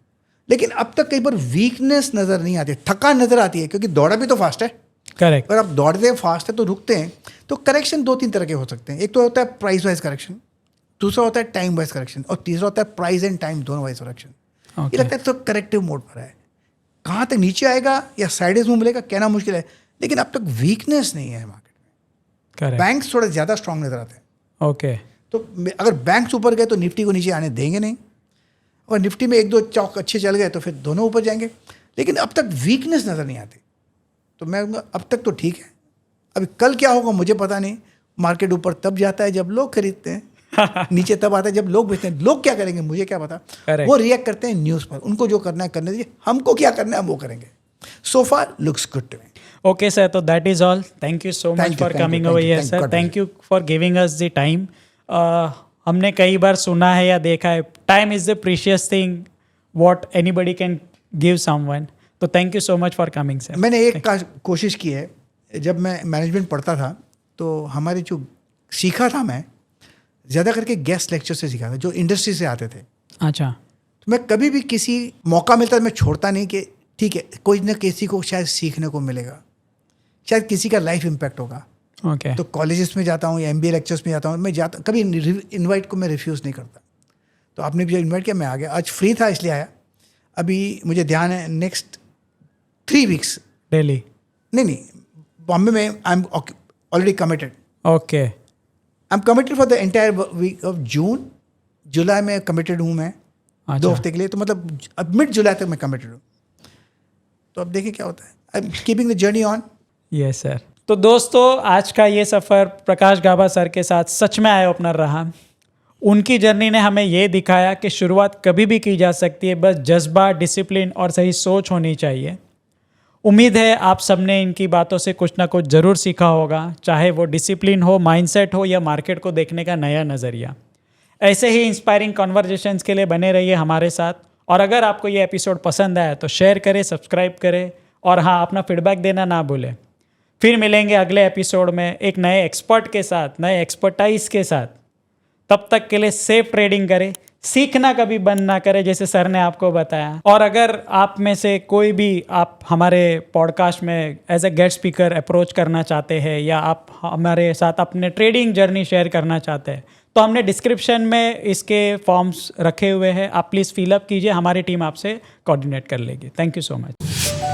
लेकिन अब तक कई बार वीकनेस नज़र नहीं आती, थकान नज़र आती है, क्योंकि दौड़ा भी तो फास्ट है। करेक्ट। अगर आप दौड़ते हैं फास्ट है तो रुकते हैं, तो करेक्शन 2-3 तरह के हो सकते हैं। एक तो होता है प्राइस वाइज करेक्शन, दूसरा होता है टाइम वाइज करेक्शन, और तीसरा होता है प्राइस एंड टाइम दोनों वाइज करेक्शन। ये लगता है तो करेक्टिव मोड पर है। कहाँ तक नीचे आएगा या साइडेज मूव मिलेगा कहना मुश्किल है, लेकिन अब तक वीकनेस नहीं है मार्केट में। करेक्ट। बैंक्स थोड़ा ज़्यादा स्ट्रांग नजर आते हैं। ओके, तो अगर बैंक्स ऊपर गए तो निफ्टी को नीचे आने देंगे नहीं, और निफ्टी में 1-2 चौक अच्छे चल गए तो फिर दोनों ऊपर जाएंगे, लेकिन अब तक वीकनेस नज़र नहीं आती। तो मैं अब तक तो ठीक है। अभी कल क्या होगा मुझे पता नहीं। मार्केट ऊपर तब जाता है जब लोग खरीदते हैं, नीचे तब आता है जब लोग बेचते हैं। लोग क्या करेंगे मुझे क्या पता। Correct. वो रिएक्ट करते हैं न्यूज़ पर, उनको जो करना है करने दीजिए, हमको क्या करना है हम वो करेंगे। So far looks good to me. Okay sir, तो that is all. Thank you so much for coming over here sir. Thank you for giving us the time. हमने कई बार सुना है या देखा है, time is the precious thing what anybody can give someone. तो thank you so much for coming sir. मैंने एक कोशिश की है, जब मैं मैनेजमेंट पढ़ता था तो हमारे जो सीखा था, मैं ज़्यादा करके गेस्ट लेक्चर से सीखा था जो इंडस्ट्री से आते थे। अच्छा, तो मैं कभी भी किसी मौका मिलता मैं छोड़ता नहीं कि ठीक है कोई ना किसी को शायद सीखने को मिलेगा, शायद किसी का लाइफ इम्पैक्ट होगा। ओके, तो कॉलेजेस में जाता हूँ या MBA लेक्चर्स में जाता हूँ, मैं जाता कभी इनवाइट को मैं रिफ्यूज़ नहीं करता। तो आपने भी इनवाइट किया, मैं आ गया। आज फ्री था इसलिए आया। अभी मुझे ध्यान है नेक्स्ट 3 वीक्स दिल्ली। नहीं बॉम्बे में I am already committed. Okay, I am committed for the entire week of June. जुलाई में कमिटेड हूँ मैं 2 हफ्ते के लिए, तो मतलब अब मिड जुलाई तक मैं कमिटेड हूँ। तो अब देखिए क्या होता है। I am keeping the journey on. Yes sir. तो दोस्तों आज का ये सफ़र प्रकाश गाबा सर के साथ सच में आए ओपनर रहा। उनकी जर्नी ने हमें ये दिखाया कि शुरुआत कभी भी की जा सकती है, बस जज्बा, डिसिप्लिन और सही सोच होनी चाहिए। उम्मीद है आप सबने इनकी बातों से कुछ ना कुछ ज़रूर सीखा होगा, चाहे वो डिसिप्लिन हो, माइंडसेट हो या मार्केट को देखने का नया नज़रिया। ऐसे ही इंस्पायरिंग कॉन्वर्जेशंस के लिए बने रहिए हमारे साथ। और अगर आपको ये एपिसोड पसंद आया तो शेयर करें, सब्सक्राइब करें और हाँ, अपना फीडबैक देना ना भूलें। फिर मिलेंगे अगले एपिसोड में एक नए एक्सपर्ट के साथ, नए एक्सपर्टाइज के साथ। तब तक के लिए सेफ ट्रेडिंग करें, सीखना कभी बंद ना करें, जैसे सर ने आपको बताया। और अगर आप में से कोई भी आप हमारे पॉडकास्ट में as a guest speaker approach करना चाहते हैं या आप हमारे साथ अपने ट्रेडिंग जर्नी शेयर करना चाहते हैं, तो हमने डिस्क्रिप्शन में इसके फॉर्म्स रखे हुए हैं, आप प्लीज़ फिलअप कीजिए, हमारी टीम आपसे कोऑर्डिनेट कर लेगी। Thank you so much.